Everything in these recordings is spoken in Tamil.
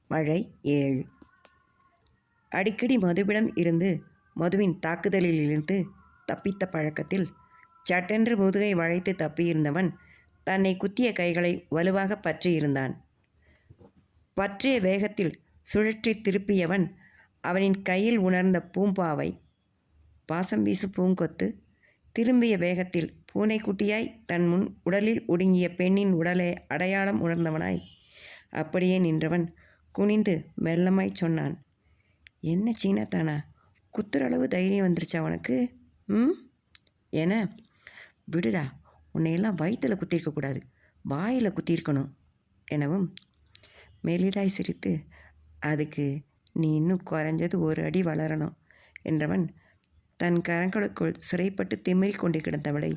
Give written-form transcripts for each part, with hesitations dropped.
மழை 7. அடிக்கடி மதுவிடம் இருந்து மதுவின் தாக்குதலிலிருந்து தப்பித்த பழக்கத்தில் சட்டென்று முதுகை வளைத்து தப்பியிருந்தவன் தன்னை குத்திய கைகளை வலுவாக பற்றியிருந்தான். பற்றிய வேகத்தில் சுழற்றி திருப்பியவன் அவனின் கையில் உணர்ந்த பூம்பாவை, பாசம் வீசு பூங்கொத்து, திரும்பிய வேகத்தில் பூனைக்குட்டியாய் தன் முன் உடலில் ஒடுங்கிய பெண்ணின் உடலை அடையாளம் உணர்ந்தவனாய் அப்படியே நின்றவன் குனிந்து மெல்லமாய் சொன்னான், என்ன சீனத்தானா, குத்துற அளவு தைரியம் வந்துருச்சா உனக்கு? என, விடுடா, உன்னையெல்லாம் வயிற்றில் குத்திருக்கக்கூடாது, வாயில் குத்திருக்கணும் எனவும் மெலிதாய் சிரித்து, அதுக்கு நீ இன்னும் குறைஞ்சது 1 அடி வளரணும் என்றவன் தன் கரங்களுக்குள் சிறைப்பட்டு திமிரி கொண்டு கிடந்தவளை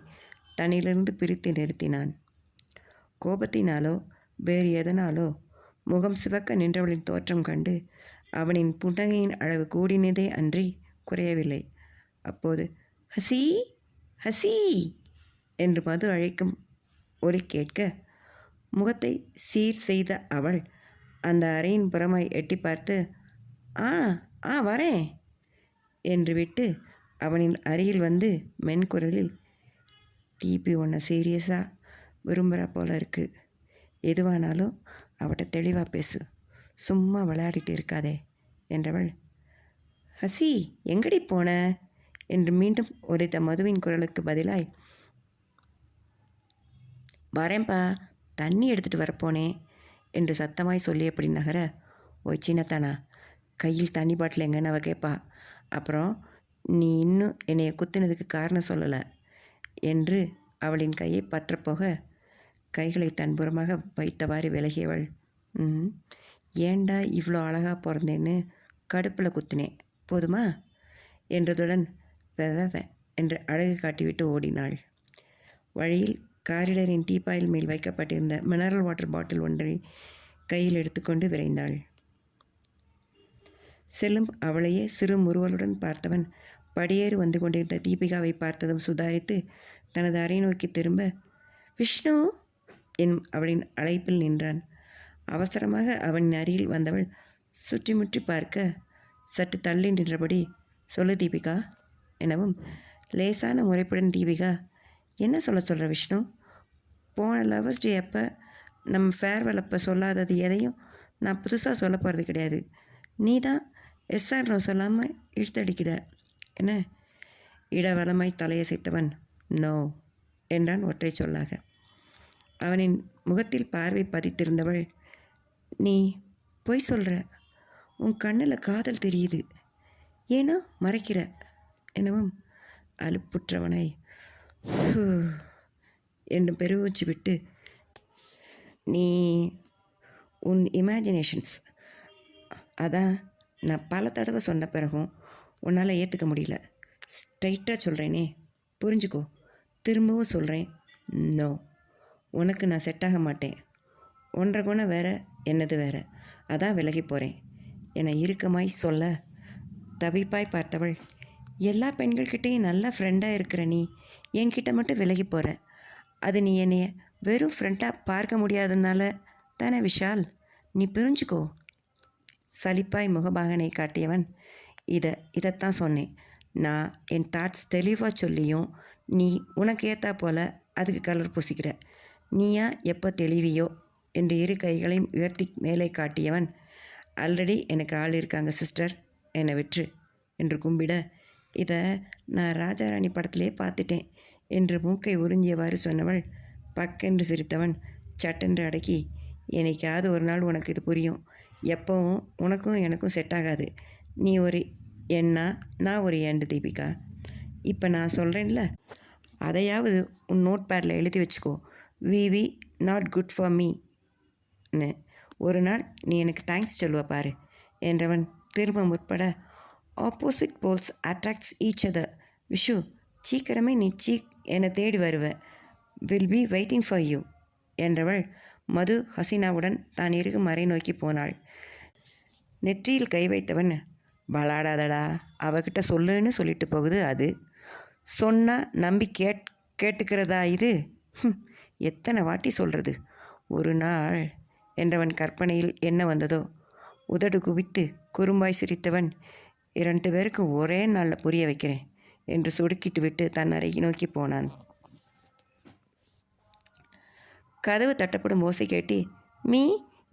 தன்னிலிருந்து பிரித்து நிறுத்தினான். கோபத்தினாலோ வேறு எதனாலோ முகம் சிவக்க நின்றவளின் தோற்றம் கண்டு அவனின் புன்னகையின் அளவு கூடினதே அன்றி குறையவில்லை. அப்போது ஹசி ஹசி என்று மது அழைக்கும் ஒலி கேட்க முகத்தை சீர் செய்த அவள் அந்த அறையின் புறமாய் எட்டி பார்த்து, வரேன் என்று விட்டு அவனின் அருகில் வந்து மென்குரலில், டிபி உன்னை சீரியஸாக விரும்புகிறா போல இருக்கு, எதுவானாலும் அவட்ட தெளிவாக பேசு, சும்மா விளையாடிட்டு இருக்காதே என்றவள், ஹசி எங்கடி போன என்று மீண்டும் உரைத்த மதுவின் குரலுக்கு பதிலாய், வரேன்பா, தண்ணி எடுத்துகிட்டு வரப்போனேன் என்று சத்தமாய் சொல்லியபடி நகர, ஓய் சின்னத்தானா, கையில் தண்ணி பாட்டில் எங்கன்னு அவ கேட்பா, அப்புறம் நீ இன்னும் என்னைய குத்தினதுக்கு காரணம் சொல்லலை என்று அவளின் கையை பற்றப்போக கைகளை தன்புறமாக வைத்தவாறு விலகியவள், ஏண்டா இவ்வளோ அழகாக பிறந்தேன்னு கடுப்பில் குத்தினேன், போதுமா என்றதுடன் வெவ என்று அழகு காட்டிவிட்டு ஓடினாள். வழியில் காரிடரின் டீப்பாயில் மேல் வைக்கப்பட்டிருந்த மினரல் வாட்டர் பாட்டில் ஒன்றை கையில் எடுத்துக்கொண்டு விரைந்தாள். செல்லும் அவளையே சிறு முறுவலுடன் பார்த்தவன் படியேறி வந்து கொண்டிருந்த தீபிகாவை பார்த்ததும் சுதாரித்து தனது அறை நோக்கி திரும்ப, விஷ்ணு எனும் அவளின் அழைப்பில் நின்றான். அவசரமாக அவனின் அருகில் வந்தவள் சுற்றி முற்றி பார்க்க சற்று தள்ளி நின்றபடி, சொல்லு தீபிகா எனவும் லேசான முறைப்புடன், தீபிகா என்ன சொல்கிற விஷ்ணு, போன லவர்ஸ் டே அப்போ நம்ம ஃபேர்வெல் அப்போ சொல்லாதது எதையும் நான் புதுசாக சொல்ல போகிறது கிடையாது, நீ தான் எஸ்ஆர் நோ சொல்லாமல் இழுத்தடிக்கிற என இடவலமாய் தலையசைத்தவன் நோ என்றான் ஒற்றை சொல்லாக. அவனின் முகத்தில் பார்வை பதித்திருந்தவள், நீ பொய் சொல்கிற, உன் கண்ணில் காதல் தெரியுது, ஏனோ மறைக்கிற எனவும் அலுப்புற்றவனை என்று பெருமூச்சு விட்டு, நீ உன் இமேஜினேஷன்ஸ், அதான் நான் பல தடவை சொன்ன பிறகும் உன்னால் ஏற்றுக்க முடியல, ஸ்ட்ரைட்டாக சொல்கிறேனே புரிஞ்சுக்கோ, திரும்பவும் சொல்கிறேன், நோ, உனக்கு நான் செட் ஆக மாட்டேன், ஒன்றரை குணம் வேறு என்னது வேறு, அதான் விலகி போகிறேன் என இறுக்கமாய் சொல்ல தவிப்பாய் பார்த்தவள், எல்லா பெண்கள்கிட்டையும் நல்லா ஃப்ரெண்டாக இருக்கிற நீ என்கிட்ட மட்டும் விலகி போகிற, அது நீ என்னைய வெறும் ஃப்ரெண்டாக பார்க்க முடியாததுனால தானே விஷால், நீ புரிஞ்சுக்கோ. சலிப்பாய் முகபாகனை காட்டியவன், இதைத்தான் சொன்னேன், நான் என் தாட்ஸ் தெளிவாக சொல்லியும் நீ உனக்கு ஏற்றா போல் அதுக்கு கலர் பூசிக்கிற, நீயா எப்போ தெளிவியோ என்று 2 கைகளையும் உயர்த்தி மேலே காட்டியவன், ஆல்ரெடி எனக்கு ஆள் இருக்காங்க சிஸ்டர், என்னை விற்று என்று கும்பிட, இதை நான் ராஜாராணி படத்திலே பார்த்துட்டேன் என்று மூக்கை உறிஞ்சியவாறு சொன்னவள் பக்கென்று சிரித்தவன் சட்டென்று அடக்கி, என்னைக்காவது ஒரு நாள் உனக்கு இது புரியும், எப்போவும் உனக்கும் எனக்கும் செட் ஆகாது, நீ ஒரு எண்ணா நான் ஒரு ஏண்டு தீபிகா, இப்போ நான் சொல்கிறேன்ல அதையாவது உன் நோட் பேடில் எழுதி வச்சுக்கோ, வி நாட் குட் ஃபார் மீன்னு, ஒரு நாள் நீ எனக்கு தேங்க்ஸ் சொல்லுவ பாரு என்றவன் திரும்ப முற்பட, opposite poles attracts each other, Vishu சீக்கிரமே நீ என்னை தேடி வருவ, will be waiting for you என்றவள் மது ஹசீனாவுடன் தான் இருக்கும் அறை நோக்கி போனாள். நெற்றியில் கை வைத்தவன், விளாடாதடா, அவகிட்ட சொல்லுன்னு சொல்லிட்டு போகுது, அது சொன்னால் நம்பி கேட்டுக்கிறதா இது, எத்தனை வாட்டி சொல்கிறது, ஒரு நாள் என்றவன் கற்பனையில் என்ன வந்ததோ, உதடு குவித்து குறும்பாய் சிரித்தவன், 2 பேருக்கும் ஒரே நாளில் புரிய வைக்கிறேன் என்று சுடுக்கிட்டு விட்டு தன் அறையை நோக்கி போனான். కదవు తట్టపడం ఓస కేటి మీ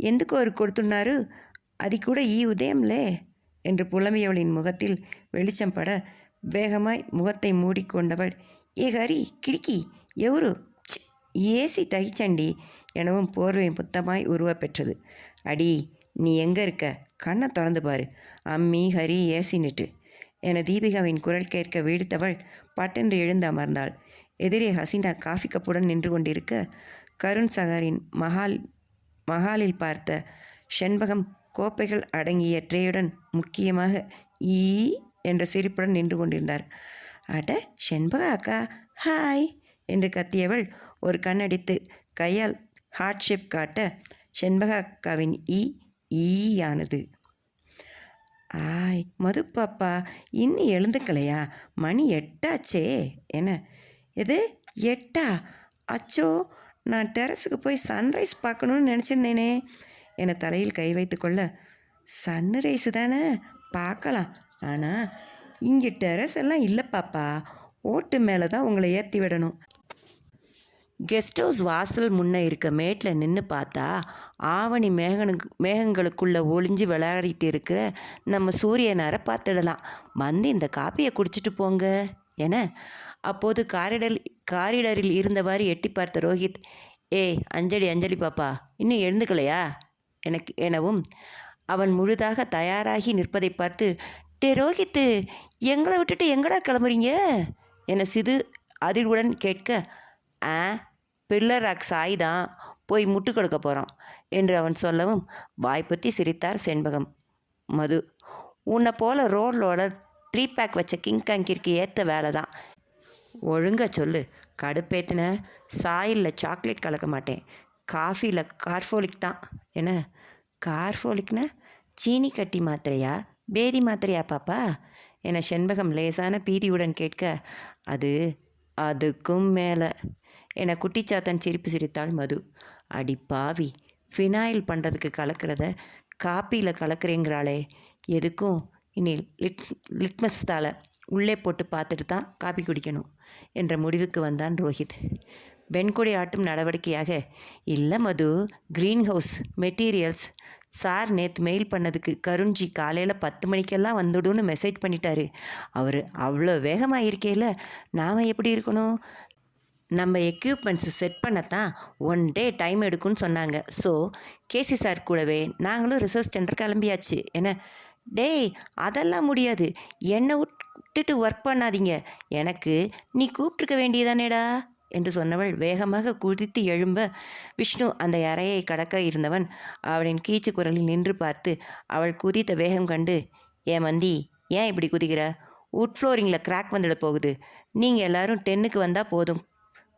ఎందుకు அவர் கொடுத்துனாரு அது கூட உதயம்லே என்று புலம்பியவளின் முகத்தில் வெளிச்சம் பட வேகமாய் முகத்தை மூடிக்கொண்டவள், ஏ ஹரி கிடுக்கி எவரு ஏசி தகிச்சண்டி எனவும் போர்வை புத்தமாய் உருவ பெற்றது. அடி நீ எங்கே இருக்க, கண்ணை திறந்து பாரு, அம்மி ஹரி ஏசின்னுட்டு என தீபிகாவின் குரல் கேட்க வீழ்த்தவள் பட்டென்று எழுந்து அமர்ந்தாள். எதிரே ஹசீனா காஃபி கப்புடன் நின்று கொண்டிருக்க கருண் சகரின் மகாலில் பார்த்த செண்பகம் கோப்பைகள் அடங்கிய ட்ரேயுடன் முக்கியமாக ஈ என்ற சிரிப்புடன் நின்று கொண்டிருந்தார். அட செண்பகா அக்கா ஹாய் என்று கத்தியவள் ஒரு கண்ணடித்து கையால் ஹார்ட் ஷேப் காட்ட செண்பகா அக்காவின் ஈயானது. ஆய் மது பாப்பா இன்னும் எழுந்துக்கலையா, மணி 8 ஆச்சே என. எது 8? அச்சோ, நான் டெரஸுக்கு போய் சன்ரைஸ் பார்க்கணுன்னு நினச்சிருந்தேனே என தலையில் கை வைத்து கொள்ள, சன்ரைஸு தானே பார்க்கலாம், ஆனால் இங்கே டெரஸ் எல்லாம் இல்லை பாப்பா, ஓட்டு மேலே தான் உங்களை ஏற்றி விடணும். கெஸ்ட் ஹவுஸ் வாசல் முன்னே இருக்க மேட்டில் நின்று பார்த்தா ஆவணி மேகங்களுக்குள்ளே ஒளிஞ்சு விளையாடிட்டு இருக்கிற நம்ம சூரியனாரை பார்த்துடலாம். வந்து இந்த காப்பியை குடிச்சிட்டு போங்க என அப்போது காரிடரில் இருந்தவாறு எட்டி பார்த்த ரோஹித், ஏய் அஞ்சலி பாப்பா இன்னும் எழுந்துக்கலையா எனவும் அவன் முழுதாக தயாராகி நிற்பதை பார்த்து, டே ரோஹித்து எங்களை விட்டுட்டு எங்கடா கிளம்புறீங்க என சிது அதிர்வுடன் கேட்க, பில்லராக் சாய் தான் போய் முட்டு கொடுக்க போகிறோம் என்று அவன் சொல்லவும் வாய்ப்பற்றி சிரித்தார் செண்பகம். மது, உன்னை போல் ரோடோட 3 பேக் வச்ச கிங்காங்கிற்கு ஏற்ற வேலை தான், ஒழுங்காக சொல்லு, கடுப்பேற்றின சாயில் சாக்லேட் கலக்க மாட்டேன், காஃபியில் கார்ஃபோலிக் தான் என. கார்ஃபோலிக்னா சீனி கட்டி மாத்திரையா பேதி மாத்திரையா பாப்பா என செண்பகம் லேசான பீதியுடன் கேட்க, அதுக்கும் மேலே என குட்டிச்சாத்தன் சிரிப்பு சிரித்தாள் மது. அடி பாவி, ஃபினாயில் பண்ணுறதுக்கு கலக்கிறத காப்பியில் கலக்கிறேங்கிறாளே, எதுக்கும் இனி லிட்மஸ் தாளை உள்ளே போட்டு பார்த்துட்டு தான் காப்பி குடிக்கணும் என்ற முடிவுக்கு வந்தான் ரோஹித். வெண்கொடி ஆட்டும் நடவடிக்கையாக, இல்லை மது, க்ரீன் ஹவுஸ் மெட்டீரியல்ஸ் சார் நேற்று மெயில் பண்ணதுக்கு கருண்ஜி காலையில் 10 மணிக்கெல்லாம் வந்துடுன்னு மெசேஜ் பண்ணிட்டாரு. அவர் அவ்வளோ வேகமாக இருக்கையில் நாம் எப்படி இருக்கணும்? நம்ம எக்யூப்மெண்ட்ஸு செட் பண்ணத்தான் 1 டே டைம் எடுக்குன்னு சொன்னாங்க. ஸோ கேசி சார் கூடவே நாங்களும் ரிசர்ச் சென்டர் கிளம்பியாச்சு என. டேய் அதெல்லாம் முடியாது, என்னை விட்டுட்டு ஒர்க் பண்ணாதீங்க, எனக்கு நீ கூப்பிட்டுருக்க வேண்டியதானேடா என்று சொன்னவள் வேகமாக குதித்து எழும்ப விஷ்ணு அந்த அறையை கடக்க இருந்தவன் அவளின் கீச்சு குரலில் நின்று பார்த்து அவள் குதித்த வேகம் கண்டு, ஏன் மந்தி ஏன் இப்படி குதிக்கிற, உட் ஃப்ளோரிங்கில் கிராக் வந்துட போகுது, நீங்கள் எல்லோரும் 10க்கு வந்தால் போதும்,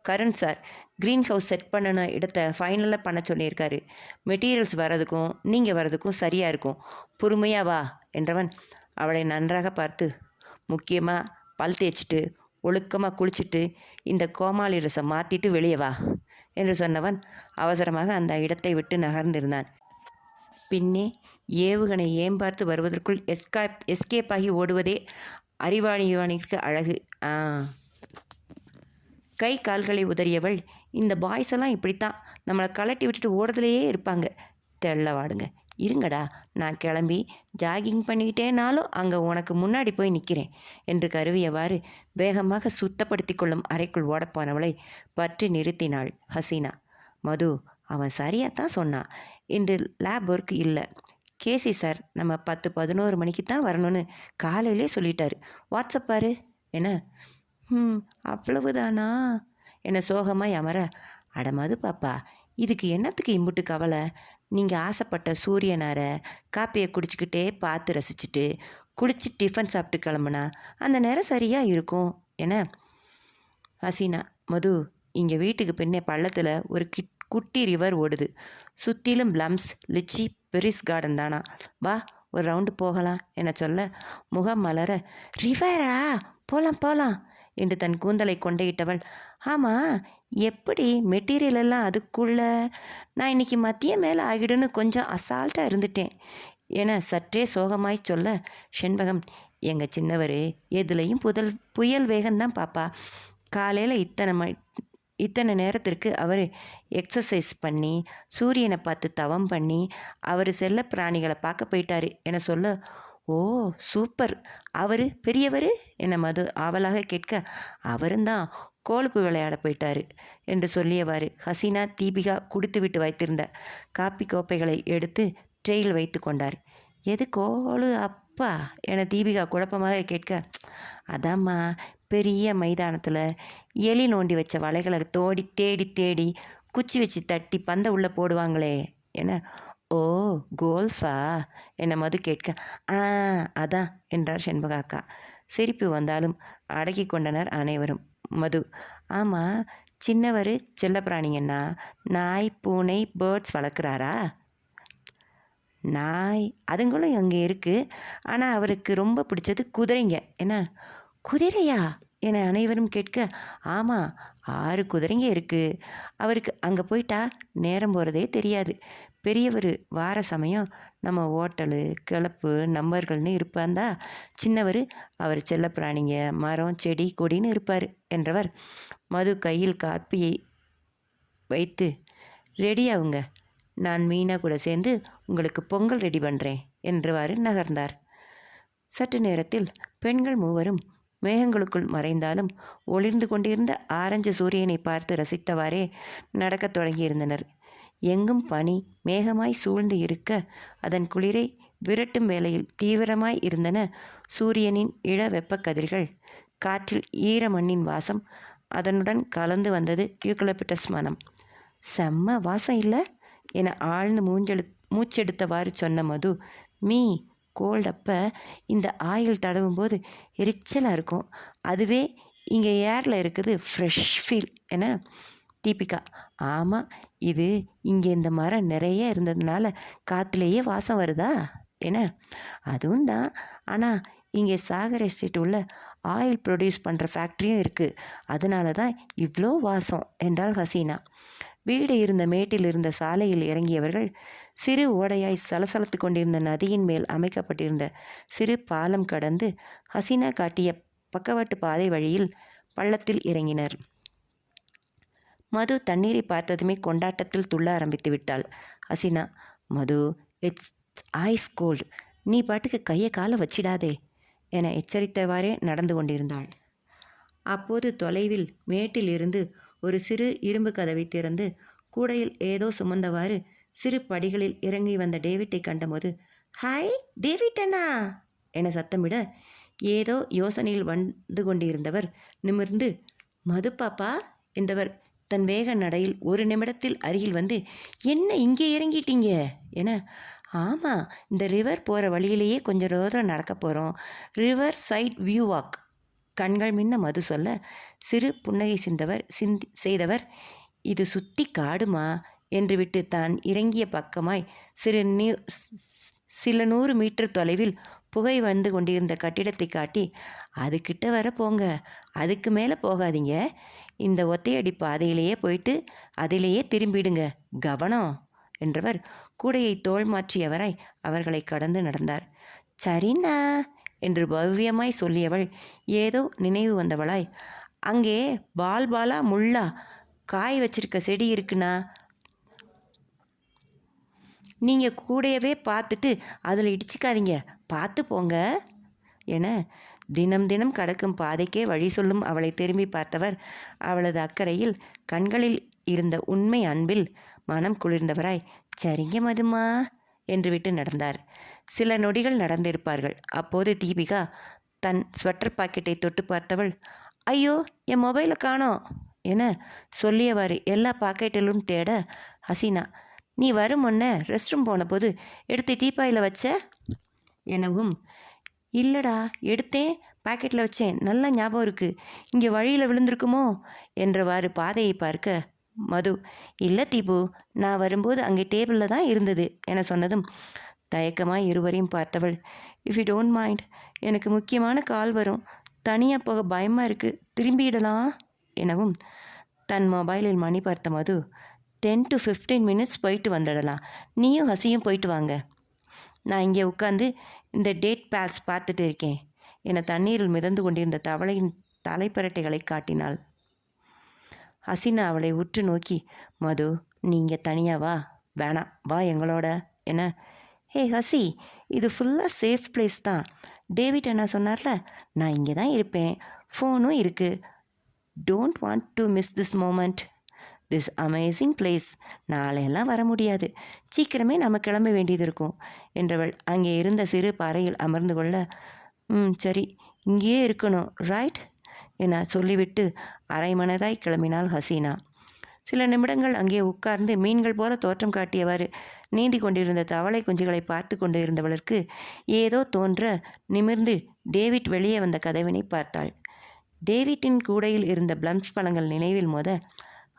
கருண் சார் க்ரீன் ஹவுஸ் செட் பண்ணணும் இடத்த ஃபைனலாக பண்ண சொல்லியிருக்காரு, மெட்டீரியல்ஸ் வரதுக்கும் நீங்கள் வரதுக்கும் சரியாக இருக்கும், பொறுமையாக வா என்றவன் அவளை நன்றாக பார்த்து, முக்கியமாக பல் தேய்ச்சிட்டு ஒழுக்கமாக குளிச்சுட்டு இந்த கோமாளி ரசம் மாற்றிட்டு வெளியே வா என்று சொன்னவன் அவசரமாக அந்த இடத்தை விட்டு நகர்ந்திருந்தான். பின்னே ஏவுகணை ஏம்பார்த்து வருவதற்குள் எஸ்கேப் ஆகி ஓடுவதே அறிவாளிக்கு அழகு. கை கால்களை உதறியவள், இந்த பாய்ஸ் எல்லாம் இப்படித்தான் நம்மளை கலட்டி விட்டுட்டு ஓடுறதுலையே இருப்பாங்க, தெள்ளவாடுங்க, இருங்கடா நான் கிளம்பி ஜாகிங் பண்ணிக்கிட்டேனாலும் அங்கே உனக்கு முன்னாடி போய் நிற்கிறேன் என்று கருவியவாறு வேகமாக சுத்தப்படுத்தி கொள்ளும் அறைக்குள் ஓடப்போனவளை பற்றி நிறுத்தினாள் ஹசீனா. மது, அவன் சரியாகத்தான் சொன்னான், இன்று லேப் ஒர்க் இல்லை, கேசி சார் நம்ம 10-11 மணிக்கு தான் வரணும்னு காலையிலே சொல்லிட்டாரு, வாட்ஸ்அப் பாரு என. அவ்வளவுதானா என சோகமாய் அமர, அடமது பாப்பா இதுக்கு என்னத்துக்கு இம்புட்டு கவலை, நீங்கள் ஆசைப்பட்ட சூரியனாரை காப்பியை குடிச்சிக்கிட்டே பார்த்து ரசிச்சுட்டு குடிச்சு டிஃபன் சாப்பிட்டு கிளம்புனா அந்த நேரம் சரியாக இருக்கும் என. ஹசீனா, மது இங்கே வீட்டுக்கு பின்னே பள்ளத்தில் ஒரு குட்டி ரிவர் ஓடுது, சுற்றிலும் பிளம்ஸ் லிச்சி பெரிஸ் கார்டன் தானா, வா ஒரு ரவுண்டு போகலாம் என சொல்ல முகம் மலர, ரிவரா போகலாம் என்று தன் கூந்தலை கொண்டையிட்டவள், ஆமாம் எப்படி மெட்டீரியல் எல்லாம் அதுக்குள்ள, நான் இன்றைக்கி மதியம் மேலே ஆகிடுன்னு கொஞ்சம் அசால்ட்டாக இருந்துட்டேன், என சற்றே சோகமாய் சொல்ல செண்பகம், எங்கள் சின்னவர் எதுலேயும் புயல் வேகம்தான் பாப்பா. காலையில் இத்தனை நேரத்திற்கு அவர் எக்ஸசைஸ் பண்ணி சூரியனை பார்த்து தவம் பண்ணி அவர் செல்ல பிராணிகளை பார்க்க போயிட்டாரு என சொல்ல, ஓ சூப்பர், அவர் பெரியவர் என மது ஆவலாக கேட்க, அவருந்தான் கோலுப்பு விளையாட போயிட்டாரு என்று சொல்லியவாறு ஹசீனா தீபிகா குடித்துவிட்டு வைத்திருந்த காப்பி கோப்பைகளை எடுத்து ட்ரெயில் வைத்து கொண்டார். எது கோலு அப்பா என தீபிகா குழப்பமாக கேட்க, அதாம்மா பெரிய மைதானத்தில் எலி நோண்டி வச்ச வலைகளை தேடி தேடி குச்சி வச்சு தட்டி பந்தை உள்ளே போடுவாங்களே என. ஓ கோல்ஃபா என மது கேட்க, அதான் என்றார் செண்பகாக்கா. சிரிப்பு வந்தாலும் அடக்கி கொண்டனர் அனைவரும். மது, ஆமாம், சின்னவர் செல்லப்பிராணிங்கன்னா நாய் பூனை பேர்ட்ஸ் வளர்க்குறாரா? நாய் அதுங்களும் அங்கே இருக்குது, ஆனால் அவருக்கு ரொம்ப பிடிச்சது குதிரைங்க. என்ன குதிரையா என அனைவரும் கேட்க, ஆமாம் 6 குதிரைங்க இருக்குது. அவருக்கு அங்கே போயிட்டா நேரம் போகிறதே தெரியாது. பெரியவர் வார சமயம் நம்ம ஹோட்டலு கிளப்பு நம்பர்கள்னு இருப்பாந்தா, சின்னவர் அவர் செல்லப்பிராணிங்க மரம் செடி கொடின்னு இருப்பார் என்றவர் மது கையில் காப்பியை வைத்து, ரெடி ஆகுங்க, நான் மீனா கூட சேர்ந்து உங்களுக்கு பொங்கல் ரெடி பண்ணுறேன் என்றவாறு நகர்ந்தார். சற்று நேரத்தில் பெண்கள் மூவரும் மேகங்களுக்குள் மறைந்தாலும் ஒளிர்ந்து கொண்டிருந்த ஆரஞ்சு சூரியனை பார்த்து ரசித்தவாறே நடக்கத் தொடங்கியிருந்தனர். எங்கும் பனி மேகமாய் சூழ்ந்து இருக்க அதன் குளிரை விரட்டும் வேளையில் தீவிரமாய் இருந்தன சூரியனின் இள வெப்பக் கதிர்கள். காற்றில் ஈர மண்ணின் வாசம், அதனுடன் கலந்து வந்தது யூக்கலிப்டஸ் மனம். செம்ம வாசம் இல்லை என ஆழ்ந்து மூச்செடுத்தவாறு சொன்ன மது, மீ கோல்டப்போ இந்த ஆயில் தடவும் போது எரிச்சலாக இருக்கும், அதுவே இங்கே ஏரில் இருக்குது ஃப்ரெஷ் ஃபீல் என. தீபிகா, ஆமாம், இது இங்கே இந்த மரம் நிறைய இருந்ததுனால காற்றுலேயே வாசம் வருதா என. அதுவும் தான், ஆனால் இங்கே சாகர் எஸ்டேட் உள்ள ஆயில் ப்ரொடியூஸ் பண்ணுற ஃபேக்ட்ரியும் இருக்குது, அதனால தான் இவ்வளோ வாசம் என்றாள் ஹசீனா. வீடு இருந்த மேட்டில் இருந்த சாலையில் இறங்கியவர்கள் சிறு ஓடையாய் சலசலத்து கொண்டிருந்த நதியின் மேல் அமைக்கப்பட்டிருந்த சிறு பாலம் கடந்து ஹசீனா காட்டிய பக்கவாட்டு பாதை வழியில் பள்ளத்தில் இறங்கினர். மது தண்ணீரை பார்த்ததுமே கொண்டாட்டத்தில் துள்ள ஆரம்பித்து விட்டாள். ஹசீனா, மது, இட்ஸ் ஐஸ் கோல்டு, நீ பாட்டுக்கு கையை காலை வச்சிடாதே என எச்சரித்தவாறே நடந்து கொண்டிருந்தாள். அப்போது தொலைவில் மேட்டில் இருந்து ஒரு சிறு இரும்பு கதவை திறந்து கூடையில் ஏதோ சுமந்தவாறு சிறு படிகளில் இறங்கி வந்த டேவிட்டை கண்டபோது, ஹாய் டேவிட் அண்ணா என சத்தமிட, ஏதோ யோசனையில் வந்து கொண்டிருந்தவர் நிமிர்ந்து, மது பாப்பா என்றவர் தன் வேக நடையில் ஒரு நிமிடத்தில் அருகில் வந்து, என்ன இங்கே இறங்கிட்டீங்க என. ஆமாம், இந்த ரிவர் போகிற வழியிலேயே கொஞ்சம் தூரம் நடக்க போகிறோம், ரிவர் சைட் வியூ வாக். கண்கள் மின்ன மது சொல்ல சிறு புன்னகை செய்தவர், இது சுத்தி காடுமா என்று விட்டு தான் இறங்கிய பக்கமாய் சில 100 மீட்டர் தொலைவில் புகை வந்து கொண்டிருந்த கட்டிடத்தை காட்டி, அதுக்கிட்ட வர போங்க, அதுக்கு மேலே போகாதீங்க, இந்த ஒத்தையடி பாதையிலேயே போயிட்டு அதிலேயே திரும்பிடுங்க, கவனம் என்றவர் கூடையை தோள் மாற்றியவராய் அவர்களை கடந்து நடந்தார். சரிண்ணா என்று பவ்யமாய் சொல்லியவள் ஏதோ நினைவு வந்தவளாய், அங்கே பாலா முள்ளா காய் வச்சிருக்க செடி இருக்குண்ணா, நீங்கள் கூடையவே பார்த்துட்டு அதில் இடிச்சிக்காதீங்க, பார்த்து போங்க என தினம் தினம் கடக்கும் பாதைக்கே வழி சொல்லும் அவளை திரும்பி பார்த்தவர் அவளது அக்கறையில் கண்களில் இருந்த உண்மை அன்பில் மனம் குளிர்ந்தவராய், சரிங்க மதுமா என்று விட்டு நடந்தார். சில நொடிகள் நடந்திருப்பார்கள். அப்போது தீபிகா தன் ஸ்வெட்டர் பாக்கெட்டை தொட்டு பார்த்தவள், ஐயோ என் மொபைலை காணோம் என சொல்லியவாறு எல்லா பாக்கெட்டிலும் தேட, ஹசீனா, நீ வரும் முன்னே ரெஸ்ட் ரூம் போன போது எடுத்து டீப்பாயில் வச்ச எனவும், இல்லைடா எடுத்தேன், பாக்கெட்டில் வச்சேன், நல்லா ஞாபகம் இருக்குது, இங்கே வழியில் விழுந்திருக்குமோ என்றவாறு பாதையை பார்க்க மது, இல்லை தீபு, நான் வரும்போது அங்கே டேபிளில் தான் இருந்தது என சொன்னதும் தயக்கமாய் இருவரையும் பார்த்தவள், இஃப் யூ டோன்ட் மைண்ட், எனக்கு முக்கியமான கால் வரும், தனியாக போக பயமாக இருக்குது, திரும்பிடலாம் எனவும் தன் மொபைலில் மணி பார்த்த மது, 10 to 15 minutes போயிட்டு வந்துடலாம், நீயும் ஹசியும் போயிட்டு வாங்க. நான் இங்கே உட்காந்து இந்த டேட் பேல்ஸ் பார்த்துட்டு இருக்கேன் என தண்ணீரில் மிதந்து கொண்டிருந்த தவளையின் தலைப்பரட்டைகளை காட்டினாள். ஹசீனா அவளை உற்று நோக்கி, மது, நீங்கள் தனியாக வா, வேணாம் வா எங்களோட என. ஹே ஹசி, இது ஃபுல்லாக சேஃப் பிளேஸ் தான். டேவிட் அண்ணா சொன்னார்ல, நான் இங்கே தான் இருப்பேன், ஃபோனும் இருக்குது. Don't want to miss this moment, this amazing place. நாளையெல்லாம் வர முடியாது, சீக்கிரமே நம்ம கிளம்ப வேண்டியது இருக்கும் என்றவள் அங்கே இருந்த சிறு பாறையில் அமர்ந்து கொள்ள, சரி, இங்கேயே இருக்கணும் ரைட் என சொல்லிவிட்டு அரைமனதாய் கிளம்பினாள் ஹசீனா. சில நிமிடங்கள் அங்கே உட்கார்ந்து மீன்கள் போல தோற்றம் காட்டியவாறு நீந்தி கொண்டிருந்த தவளை குஞ்சுகளை பார்த்து கொண்டு இருந்தவளுக்கு ஏதோ தோன்ற நிமிர்ந்து டேவிட் வெளியே வந்த கதவினை பார்த்தாள். டேவிட்டின் கூடையில் இருந்த பிளம்ஸ் பழங்கள் நினைவில் மோத,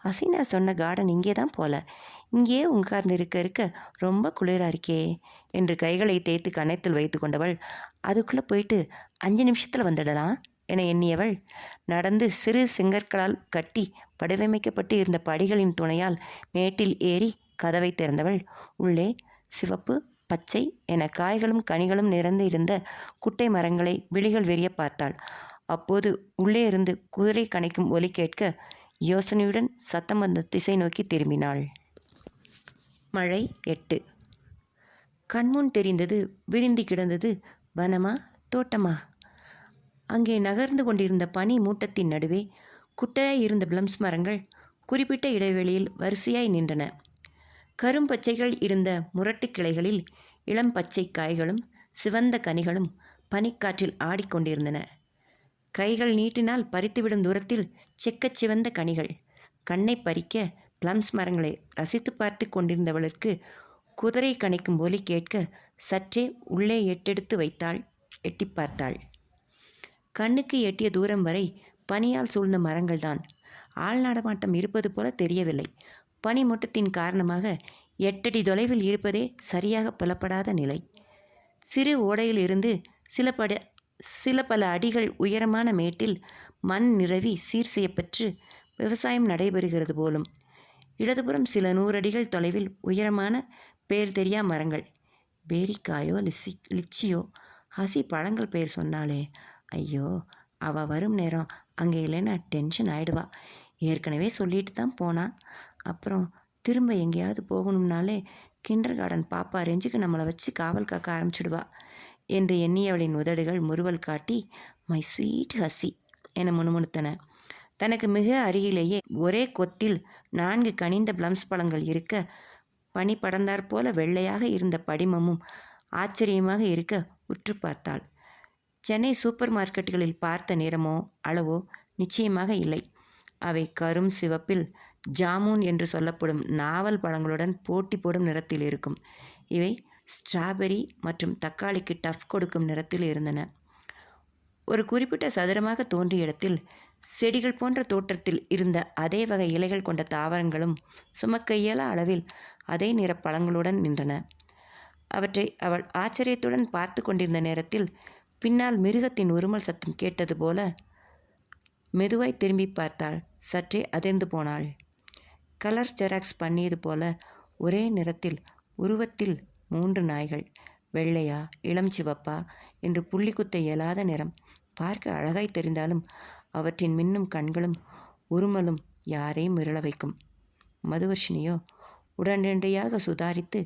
ஹசீனா சொன்ன கார்டன் இங்கே தான் போல, இங்கேயே உட்கார்ந்து இருக்க ரொம்ப குளிராக இருக்கே என்று கைகளை தேய்த்து கன்னத்தில் வைத்து கொண்டவள், அதுக்குள்ளே போயிட்டு 5 நிமிஷத்தில் வந்துடலாம் என எண்ணியவள் நடந்து சிறு செங்கற்களால் கட்டி வடிவமைக்கப்பட்டு இருந்த படிகளின் துணையால் மேட்டில் ஏறி கதவை திறந்தவள் உள்ளே சிவப்பு, பச்சை என காய்களும் கனிகளும் நிறைந்து இருந்த குட்டை மரங்களை விழிகள் வெறிய பார்த்தாள். அப்போது உள்ளே இருந்து குதிரை கணைக்கும் ஒலி கேட்க யோசனையுடன் சத்தம் வந்த திசை நோக்கி திரும்பினாள். மழை 8. கண்முன் தெரிந்தது விரிந்து கிடந்தது வனமா தோட்டமா? அங்கே நகர்ந்து கொண்டிருந்த பனி மூட்டத்தின் நடுவே குட்டையாய் இருந்த பிளம்ஸ் மரங்கள் குறிப்பிட்ட இடைவெளியில் வரிசையாய் நின்றன. கரும்பச்சைகள் இருந்த முரட்டு கிளைகளில் இளம் பச்சை காய்களும் சிவந்த கனிகளும் பனிக்காற்றில் ஆடிக்கொண்டிருந்தன. கைகள் நீட்டினால் பறித்துவிடும் தூரத்தில் செக்கச் சிவந்த கனிகள். கண்ணை பறிக்க பிளம்ஸ் மரங்களை ரசித்து பார்த்து கொண்டிருந்தவளுக்கு குதிரை கணைக்கும் ஒலி கேட்க சற்றே உள்ளே எட்டி பார்த்தாள். கண்ணுக்கு எட்டிய தூரம் வரை பனியால் சூழ்ந்த மரங்கள்தான். ஆள் நடமாட்டம் இருப்பது போல தெரியவில்லை. பனிமூட்டத்தின் காரணமாக 8 அடி தொலைவில் இருப்பதே சரியாக புலப்படாத நிலை. சிறு ஓடையில் இருந்து சில பல அடிகள் உயரமான மேட்டில் மண் நிரவி சீர் செய்யப்பட்டு விவசாயம் நடைபெறுகிறது போலும். இடதுபுறம் சில 100 அடிகள் தொலைவில் உயரமான பேர் தெரியா மரங்கள். பேரிக்காயோ லிச்சியோ, ஹசி பழங்கள் பெயர் சொன்னாலே, ஐயோ, அவள் வரும் நேரம் அங்கே இல்லைன்னா டென்ஷன் ஆகிடுவா. ஏற்கனவே சொல்லிட்டு தான் போனா. அப்புறம் திரும்ப எங்கேயாவது போகணும்னாலே கிண்டர் கார்டன் பாப்பா ரெஞ்சுக்கு நம்மளை வச்சு காவல் காக்க ஆரம்பிச்சிடுவா என்று எண்ணியவளின் உதடுகள் முறுவல் காட்டி மை ஸ்வீட் ஹசி என முணுமுணுத்தன. தனக்கு மிக அருகிலேயே ஒரே கொத்தில் 4 கனிந்த பிளம்ஸ் பழங்கள் இருக்க, பனி படர்ந்தாற் போல வெள்ளையாக இருந்த படிமமும் ஆச்சரியமாக இருக்க உற்று பார்த்தாள். சென்னை சூப்பர் மார்க்கெட்டுகளில் பார்த்த நிறமோ அளவோ நிச்சயமாக இல்லை. அவை கரும் சிவப்பில் ஜாமூன் என்று சொல்லப்படும் நாவல் பழங்களுடன் போட்டி போடும் நிறத்தில் இருக்கும். இவை ஸ்ட்ராபெரி மற்றும் தக்காளிக்கு டஃப் கொடுக்கும் நிறத்தில் இருந்தன. ஒரு குறிப்பிட்ட சதுரமாக தோன்றிய இடத்தில் செடிகள் போன்ற தோற்றத்தில் இருந்த அதே வகை இலைகள் கொண்ட தாவரங்களும் சுமக்க இயல அளவில் அதே நிற பழங்களுடன் நின்றன. அவற்றை அவள் ஆச்சரியத்துடன் பார்த்து கொண்டிருந்த நேரத்தில் பின்னால் மிருகத்தின் உருமல் சத்தம் கேட்டது போல மெதுவாய் திரும்பி பார்த்தாள். சற்றே அதிர்ந்து போனாள். கலர் ஜெராக்ஸ் பண்ணியது போல ஒரே நிறத்தில் உருவத்தில் 3 நாய்கள். வெள்ளையா இளம் சிவப்பா என்று புள்ளி குத்த இயலாத நிறம். பார்க்க அழகாய் தெரிந்தாலும் அவற்றின் மின்னும் கண்களும் உருமலும் யாரையும் மிரள வைக்கும். மதுவர்ஷினியோ உடனடியாக சுதாரித்து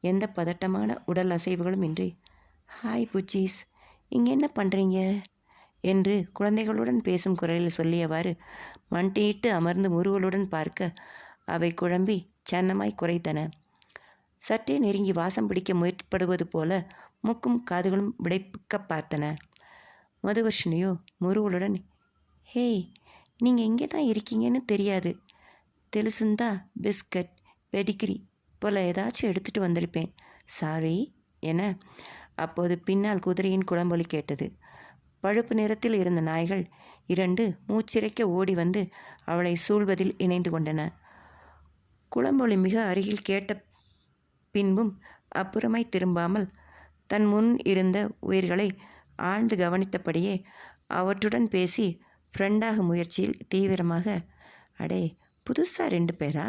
எந்த பதட்டமான உடல் அசைவுகளும் இன்றி, ஹாய் புச்சீஸ், இங்கே என்ன பண்ணுறீங்க என்று குழந்தைகளுடன் பேசும் குரலில் சொல்லியவாறு மண்டியிட்டு அமர்ந்து முறுவலுடன் பார்க்க அவை குழம்பி சன்னமாய் குறைத்தன. சற்றே நெருங்கி வாசம் பிடிக்க முயற்சிப்படுவது போல மூக்கும் காதுகளும் விடைப்பிக்க பார்த்தன. மதுவர்ஷினியோ முறுவலுடன், ஹேய், நீங்கள் இங்கே தான் இருக்கீங்கன்னு தெரியாது. தெலுசுந்தா பிஸ்கட் பெடிகிரி போல் ஏதாச்சும் எடுத்துகிட்டு வந்திருப்பேன், சாரி என. அப்போது பின்னால் குதிரையின் குளம்பொலி கேட்டது. பழுப்பு நிறத்தில் இருந்த நாய்கள் 2 மூச்சிறைக்க ஓடி வந்து அவளை சூழ்வதில் இணைந்து கொண்டன. குளம்பொலி மிக அருகில் கேட்ட பின்பும் அப்புறமாய் திரும்பாமல் தன் முன் இருந்த உயிர்களை ஆழ்ந்து கவனித்தபடியே அவற்றுடன் பேசி ஃப்ரெண்டாக முயற்சியில் தீவிரமாக, அடே, புதுசாக 2 பேரா?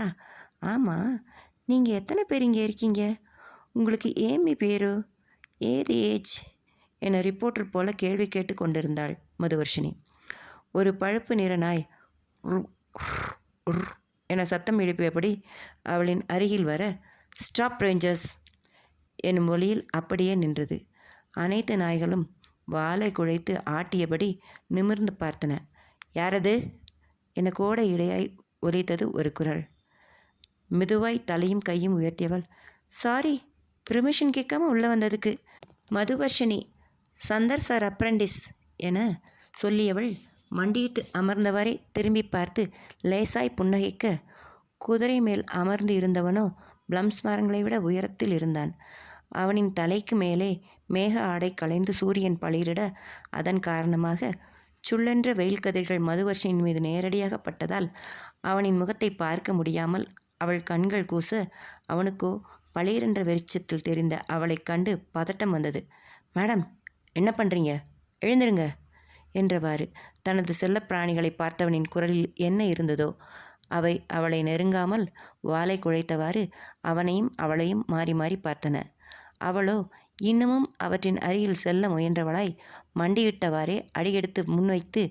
ஆமாம், நீங்கள் எத்தனை பேர் இங்கே இருக்கீங்க? உங்களுக்கு ஏமி பேரு ஏது ஏஜ் என ரிப்போர்ட்டர் போல கேள்வி கேட்டு கொண்டிருந்தாள் மதுவர்ஷினி. ஒரு பழுப்பு நிற நாய் என சத்தம் எழுப்பியபடி அவளின் அருகில் வர, ஸ்டாப் ரேஞ்சர்ஸ் என்னும் மொழியில் அப்படியே நின்றது. அனைத்து நாய்களும் வாலை குழைத்து ஆட்டியபடி நிமிர்ந்து பார்த்தன. யாரது என கோட இடையாய் ஒலித்தது ஒரு குரல். மெதுவாய் தலையும் கையும் உயர்த்தியவள், சாரி, பெர்மிஷன் கேட்காம உள்ள வந்ததுக்கு. மதுவர்ஷினி, சந்தர் சார் அப்ரண்டிஸ் என சொல்லியவள் மண்டியிட்டு அமர்ந்தவரை திரும்பி பார்த்து லேசாய் புன்னகைக்க, குதிரை மேல் அமர்ந்து இருந்தவனோ பிளம்ஸ் மரங்களை விட உயரத்தில் இருந்தான். அவனின் தலைக்கு மேலே மேக ஆடை கலைந்து சூரியன் பளிரிட, அதன் காரணமாக சுள்ளென்ற வெயில் கதிர்கள் மதுவர்ஷினின் மீது நேரடியாக பட்டதால் அவனின் முகத்தை பார்க்க முடியாமல் அவள் கண்கள் கூச, அவனுக்கோ பளிரென்ற வெளிச்சத்தில் தெரிந்த அவளை கண்டு பதட்டம் வந்தது. மேடம், என்ன பண்ணுறீங்க? எழுந்திருங்க என்றவாறு தனது செல்லப்பிராணிகளை பார்த்தவனின் குரலில் என்ன இருந்ததோ அவை அவளை நெருங்காமல் வாலை குழைத்தவாறு அவனையும் அவளையும் மாறி மாறி பார்த்தன. அவளோ இன்னமும் அவற்றின் அருகில் செல்ல முயன்றவளாய் மண்டியிட்டவாறே அடியெடுத்து முன்வைத்து,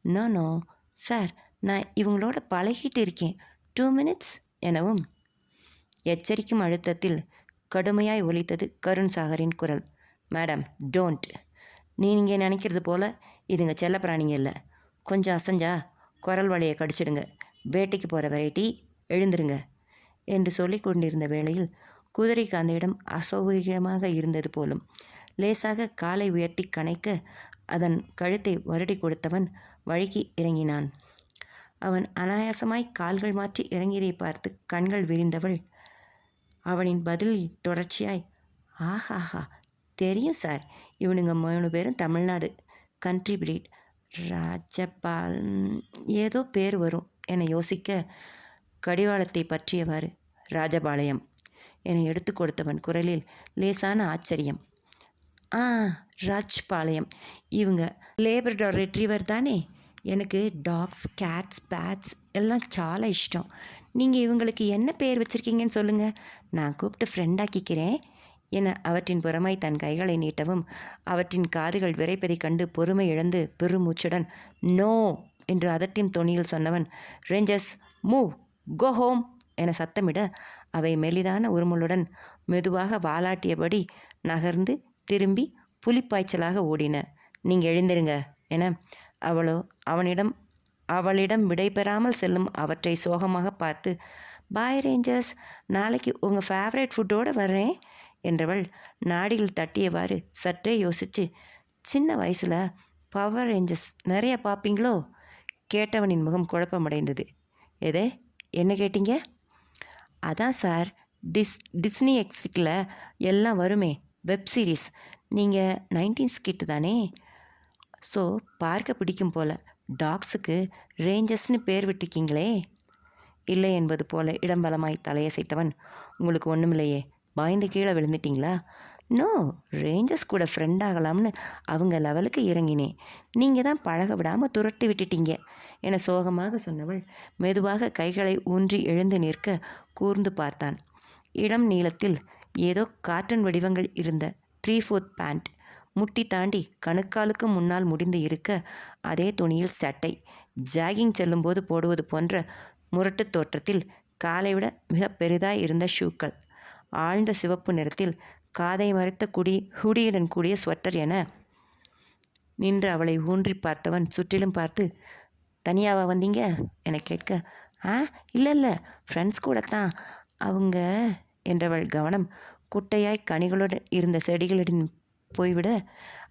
நோ நோ சார், நான் இவங்களோட பழகிட்டு இருக்கேன், 2 மினிட்ஸ் எனவும் எச்சரிக்கும் அழுத்தத்தில் கடுமையாய் ஒலித்தது கருண் சாகரின் குரல். Madam, don't. நீங்கள் நினைக்கிறது போல் இதுங்க செல்ல பிராணிங்க இல்லை. கொஞ்சம் அசஞ்சா குரல் வலையை கடிச்சிடுங்க. வேட்டைக்கு போகிற வெரைட்டி, எழுந்துருங்க என்று சொல்லி கொண்டிருந்த வேளையில் குதிரைக்கு அந்த இடம் அசௌகரியமாக இருந்தது போலும். லேசாக காலை உயர்த்தி கணைக்க அதன் கழுத்தை வருடி கொடுத்தவன் வழிக்கு இறங்கினான். அவன் அனாயாசமாய் கால்கள் மாற்றி இறங்கியதை பார்த்து கண்கள் விரிந்தவள் அவனின் பதிலில் தொடர்ச்சியாய், ஆஹாஹா, தெரியும் சார், இவனுங்க 3 பேரும் தமிழ்நாடு, கண்ட்ரி பிரீட், ராஜபால் ஏதோ பேர் வரும் என யோசிக்க, கடிவாளத்தை பற்றியவாறு ராஜபாளையம் என எடுத்து கொடுத்தவன் குரலில் லேசான ஆச்சரியம். ராஜ்பாளையம், இவங்க லேப்ரடார் ரெட்ரீவர் தானே? எனக்கு டாக்ஸ், கேட்ஸ், பேட்ஸ் எல்லாம் சால இஷ்டம். நீங்கள் இவங்களுக்கு என்ன பேர் வச்சுருக்கீங்கன்னு சொல்லுங்கள், நான் கூப்பிட்டு ஃப்ரெண்டாக்கிக்கிறேன் என அவற்றின் புறமாய் தன் கைகளை நீட்டவும் அவற்றின் காதுகள் விரைப்பதைக் கண்டு பொறுமை இழந்து பெருமூச்சுடன் நோ என்று அதட்டின் தொனியில் சொன்னவன், ரேஞ்சர்ஸ் மூவ், கோ ஹோம் என சத்தமிட அவை மெலிதான உருமுளுடன் மெதுவாக வாலாட்டியபடி நகர்ந்து திரும்பி புலிப்பாய்ச்சலாக ஓடின. நீங்கள் எழுந்திருங்க என அவளிடம் விடைபெறாமல் செல்லும் அவற்றை சோகமாக பார்த்து, பாய் ரேஞ்சர்ஸ், நாளைக்கு உங்கள் ஃபேவரட் ஃபுட்டோடு வர்றேன் என்றவள் நாடியில் தட்டியவாறு சற்றே யோசித்து, சின்ன வயசில் பவர் ரேஞ்சர்ஸ் நிறைய பார்ப்பீங்களோ? கேட்டவனின் முகம் குழப்பமடைந்தது. எதே, என்ன கேட்டீங்க? அதான் சார், டிஸ்னி எக்ஸிக்கில் எல்லாம் வருமே, வெப் சீரிஸ். நீங்கள் 90s கிட்டு தானே? ஸோ பார்க்க பிடிக்கும் போல். டாக்ஸுக்கு ரேஞ்சர்ஸ்னு பேர் விட்டுருக்கீங்களே? இல்லை என்பது போல இடம்பலமாய் தலையசைத்தவன், உங்களுக்கு ஒன்றுமில்லையே, பாய்ந்து கீழே விழுந்துட்டிங்களா? நோ, ரேஞ்சர்ஸ் கூட ஃப்ரெண்ட் ஆகலாம்னு அவங்க லெவலுக்கு இறங்கினேன், நீங்கள் தான் பழக விடாமல் துரட்டி விட்டுட்டீங்க என சோகமாக சொன்னவள் மெதுவாக கைகளை ஊன்றி எழுந்து நிற்க கூர்ந்து பார்த்தான். இடம் நீளத்தில் ஏதோ கார்ட்டூன் வடிவங்கள் இருந்த 3/4 பேண்ட், முட்டி தாண்டி கணுக்காலுக்கு முன்னால் முடிந்து இருக்க, அதே துணியில் சட்டை, ஜாகிங் செல்லும்போது போடுவது போன்ற முரட்டு தோற்றத்தில் காலை விட மிக பெரிதாய் இருந்த ஷூக்கள், ஆழ்ந்த சிவப்பு நிறத்தில் காதை மறைத்த ஹுடியுடன் கூடிய ஸ்வெட்டர் என நின்று அவளை ஊன்றி பார்த்தவன் சுற்றிலும் பார்த்து, தனியாவா வந்தீங்க என கேட்க, இல்லை ஃப்ரெண்ட்ஸ் கூட தான் அவங்க என்றவள் கவனம் குட்டையாய் கனிகளுடன் இருந்த செடிகளுடன் போய்விட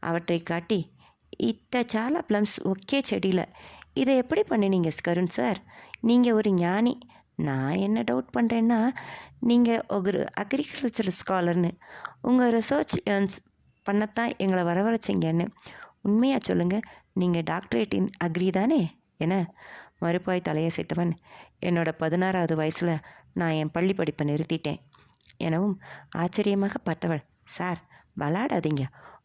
அவற்றை காட்டி, చాలా ப்ளம்ஸ் ஒக்கே செடியில், இதை எப்படி பண்ணினீங்க கருண் சார்? நீங்கள் ஒரு ஞானி. நான் என்ன டவுட் பண்ணுறேன்னா, நீங்கள் ஒரு அக்ரிகல்ச்சர் ஸ்காலர்னு உங்கள் ரிசர்ச் ஏர்ன்ஸ் பண்ணத்தான் எங்களை வரவழைச்சிங்கன்னு உண்மையாக சொல்லுங்கள், நீங்கள் டாக்டரேட்டின் அக்ரி தானே என மறுப்பாய் தலையசைத்தவன், என்னோட 16வது வயசில் நான் என் பள்ளி படிப்பை நிறுத்திட்டேன் எனவும் ஆச்சரியமாக பார்த்தவள், சார் விளாடாதீங்க,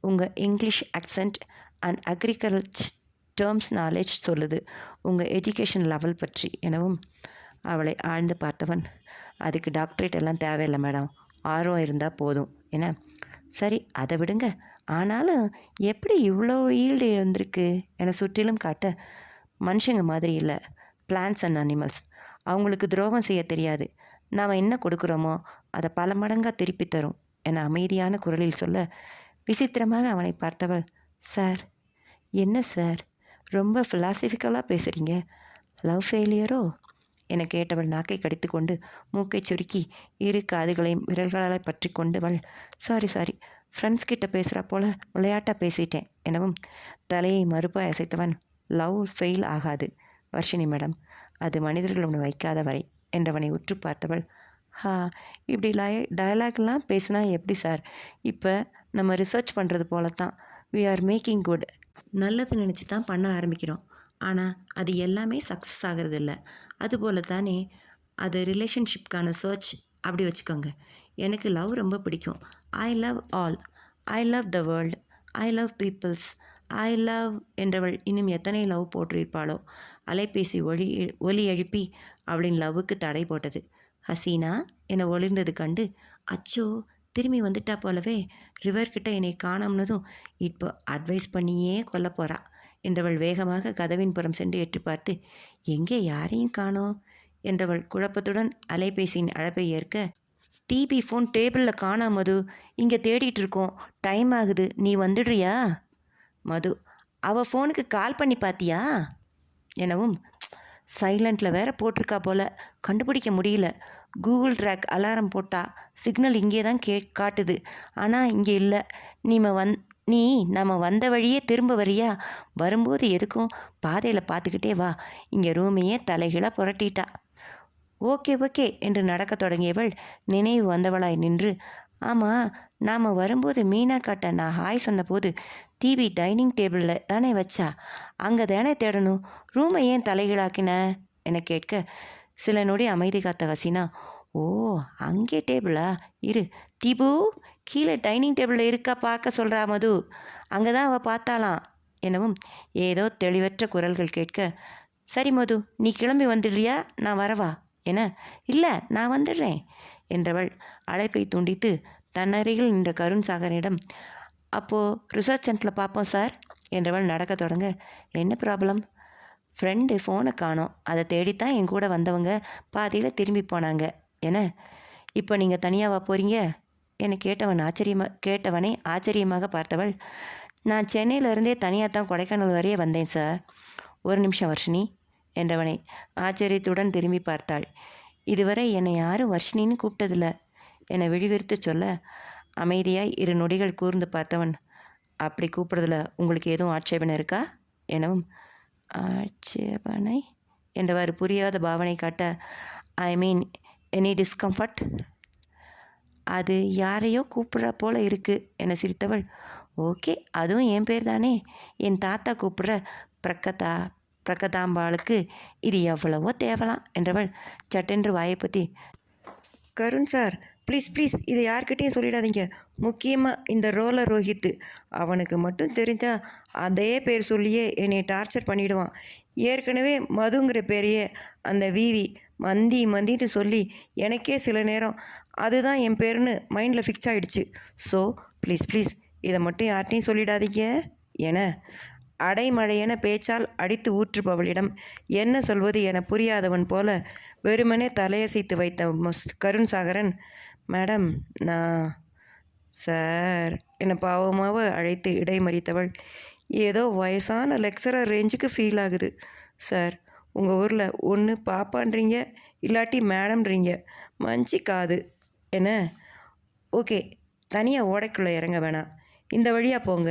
உங்கள் English accent and agriculture terms knowledge சொல்லுது உங்கள் எஜுகேஷன் லெவல் பற்றி எனவும் அவளை ஆழ்ந்து பார்த்தவன், அதுக்கு டாக்டரேட் எல்லாம் தேவையில்லை மேடம், ஆர்வம் இருந்தால் போதும் என சரி அதை விடுங்க, ஆனாலும் எப்படி இவ்வளோ ஈல்டு இருந்திருக்கு என சுற்றிலும் காட்ட, மனுஷங்க மாதிரி இல்லை, பிளான்ஸ் அண்ட் அனிமல்ஸ், அவங்களுக்கு துரோகம் செய்ய தெரியாது, நாம் என்ன கொடுக்குறோமோ அதை பல மடங்காக திருப்பி தரும் என அமைதியான குரலில் சொல்ல, விசித்திரமாக அவனை பார்த்தவள், சார் என்ன சார் ரொம்ப ஃபிலாசபிக்கலாக பேசுகிறீங்க, லவ் ஃபெயிலியரோ என கேட்டவள் நாக்கை கடித்து கொண்டு மூக்கை சுருக்கி இரு காதுகளையும் விரல்களால் பற்றி கொண்டவள், சாரி ஃப்ரெண்ட்ஸ் கிட்ட பேசுகிறா போல விளையாட்டாக பேசிட்டேன் எனவும் தலையை மறுப்பாய் அசைத்தவன், லவ் ஃபெயில் ஆகாது வர்ஷினி மேடம், அது மனிதர்கள் வைக்காத வரை என்றவனை உற்று பார்த்தவள், இப்படி டயலாக்லாம் பேசினா எப்படி சார், இப்போ நம்ம ரிசர்ச் பண்ணுறது போல தான், வி ஆர் மேக்கிங் குட், நல்லது நினச்சி தான் பண்ண ஆரம்பிக்கிறோம், ஆனால் அது எல்லாமே சக்ஸஸ் ஆகிறது இல்லை, அதுபோல தானே அது ரிலேஷன்ஷிப்கான சர்ச், அப்படி வச்சுக்கோங்க. எனக்கு லவ் ரொம்ப பிடிக்கும், I love all, I love the world, I love peoples, I love என்றவள் இன்னும் எத்தனை லவ் போட்டிருப்பாளோ. அலைபேசி ஒலி எழுப்பி அவளின் லவ்வுக்கு தடை போட்டது. ஹசீனா என ஒளிர்ந்தது கண்டு, அச்சோ திரும்பி வந்துட்டா போலவே, ரிவர்கிட்ட என்னை காணோம்னதும் இப்போ அட்வைஸ் பண்ணியே கொல்ல போகிறா என்றவள் வேகமாக கதவின் புறம் சென்று எட்டி பார்த்து, எங்கே யாரையும் காணோம் என்றவள் குழப்பத்துடன் அலைபேசியின் அழைப்பை ஏற்க, டிபி ஃபோன் டேபிளில் காணா மது, இங்கே தேடிட்டு இருக்கோம், டைம் ஆகுது, நீ வந்துடுறியா? மது, அவள் ஃபோனுக்கு கால் பண்ணி பார்த்தியா எனவும், சைலண்டில் வேற போட்டிருக்கா போல, கண்டுபிடிக்க முடியல, கூகுள் ட்ராக் அலாரம் போட்டா சிக்னல் இங்கே தான் காட்டுது, ஆனால் இங்கே இல்லை, நீ நம்ம வந்த வழியே திரும்ப வரியா, வரும்போது எதுக்கும் பாதையில் பார்த்துக்கிட்டே வா, இங்கே ரூமையே தலைகீழாக புரட்டிட்டா. ஓகே என்று நடக்க தொடங்கியவள் நினைவு வந்தவளாய் நின்று, ஆமாம் நாம் வரும்போது மீனா காட்ட நான் ஹாய் சொன்னபோது டிவி டைனிங் டேபிளில் தானே வச்சா, அங்கே தானே தேடணும், ரூமை ஏன் தலைகீழாக்கின என கேட்க, சில நொடி அமைதி காத்த ஹசீனா, ஓ அங்கே டேபிளா, இரு தீபு, கீழே டைனிங் டேபிளில் இருக்கா பார்க்க சொல்கிறா மது, அங்கே தான் அவள் பார்த்தாலாம் எனவும் ஏதோ தெளிவற்ற குரல்கள் கேட்க, சரி மது நீ கிளம்பி வந்துடுறியா, நான் வரவா என, இல்லை நான் வந்துடுறேன் என்றவள் அழைப்பை துண்டித்து தன்னருகில் நின்ற கருண் சாகரிடம், அப்போது ரிசர்ச் சென்டரில் பார்ப்போம் சார் என்றவள் நடக்க தொடங்க, என்ன ப்ராப்ளம்? ஃப்ரெண்டு ஃபோனை காணோம், அதை தேடித்தான் என் கூட வந்தவங்க பாதியில் திரும்பி போனாங்க என, இப்போ நீங்கள் தனியாகவா போகிறீங்க என கேட்டவனை ஆச்சரியமாக பார்த்தவள், நான் சென்னையிலேருந்தே தனியாக தான் கொடைக்கானல் வரையே வந்தேன் சார். ஒரு நிமிஷம் வர்ஷினி என்றவனை ஆச்சரியத்துடன் திரும்பி பார்த்தாள். இதுவரை என்னை யாரும் வர்ஷினின்னு கூப்பிட்டதில்ல என விழிவிரித்து சொல்ல, அமைதியாய் 2 நொடிகள் கூர்ந்து பார்த்தவன், அப்படி கூப்பிட்றதுல உங்களுக்கு எதுவும் ஆட்சேபனை இருக்கா எனவும், ஆட்சேபனை என்றவாறு புரியாத பாவனை காட்ட, ஐ மீன் எனி டிஸ்கம்ஃபர்ட், அது யாரையோ கூப்பிட்றா போல இருக்குது என சிரித்தவள், ஓகே அதுவும் என் பேர் தானே, என் தாத்தா கூப்பிட்ற பிரகதாம்பாளுக்கு இது எவ்வளவோ தேவலாம் என்றவள் சட்டென்று வாயை பற்றி, கருண் சார் ப்ளீஸ் இதை யார்கிட்டையும் சொல்லிடாதீங்க, முக்கியமாக இந்த ரோலர் ரோஹித், அவனுக்கு மட்டும் தெரிஞ்சால் அதே பேர் சொல்லியே என்னை டார்ச்சர் பண்ணிவிடுவான், ஏற்கனவே மதுங்கிற பேரையே அந்த விவி மந்தின்னு சொல்லி எனக்கே சில நேரம் அதுதான் என் பேருன்னு மைண்டில் ஃபிக்ஸ் ஆகிடுச்சு, ஸோ ப்ளீஸ் இதை மட்டும் யார்கிட்டையும் சொல்லிடாதீங்க என அடைமழையென பேச்சால் அடித்து ஊற்றுபவளிடம் என்ன சொல்வது என புரியாதவன் போல வெறுமனே தலையசைத்து வைத்த கருண் சாகரன், மேடம் நான் சார் என பாவமாக அழைத்து இடைமறித்தவள், ஏதோ வயசான லெக்சரர் ரேஞ்சுக்கு ஃபீல் ஆகுது சார், உங்கள் ஊரில் ஒன்று பாப்பான்றீங்க இல்லாட்டி மேடம்ன்றீங்க, மஞ்சி காது என, ஓகே தனியாக ஓடைக்குள்ளே இறங்க வேணாம், இந்த வழியாக போங்க,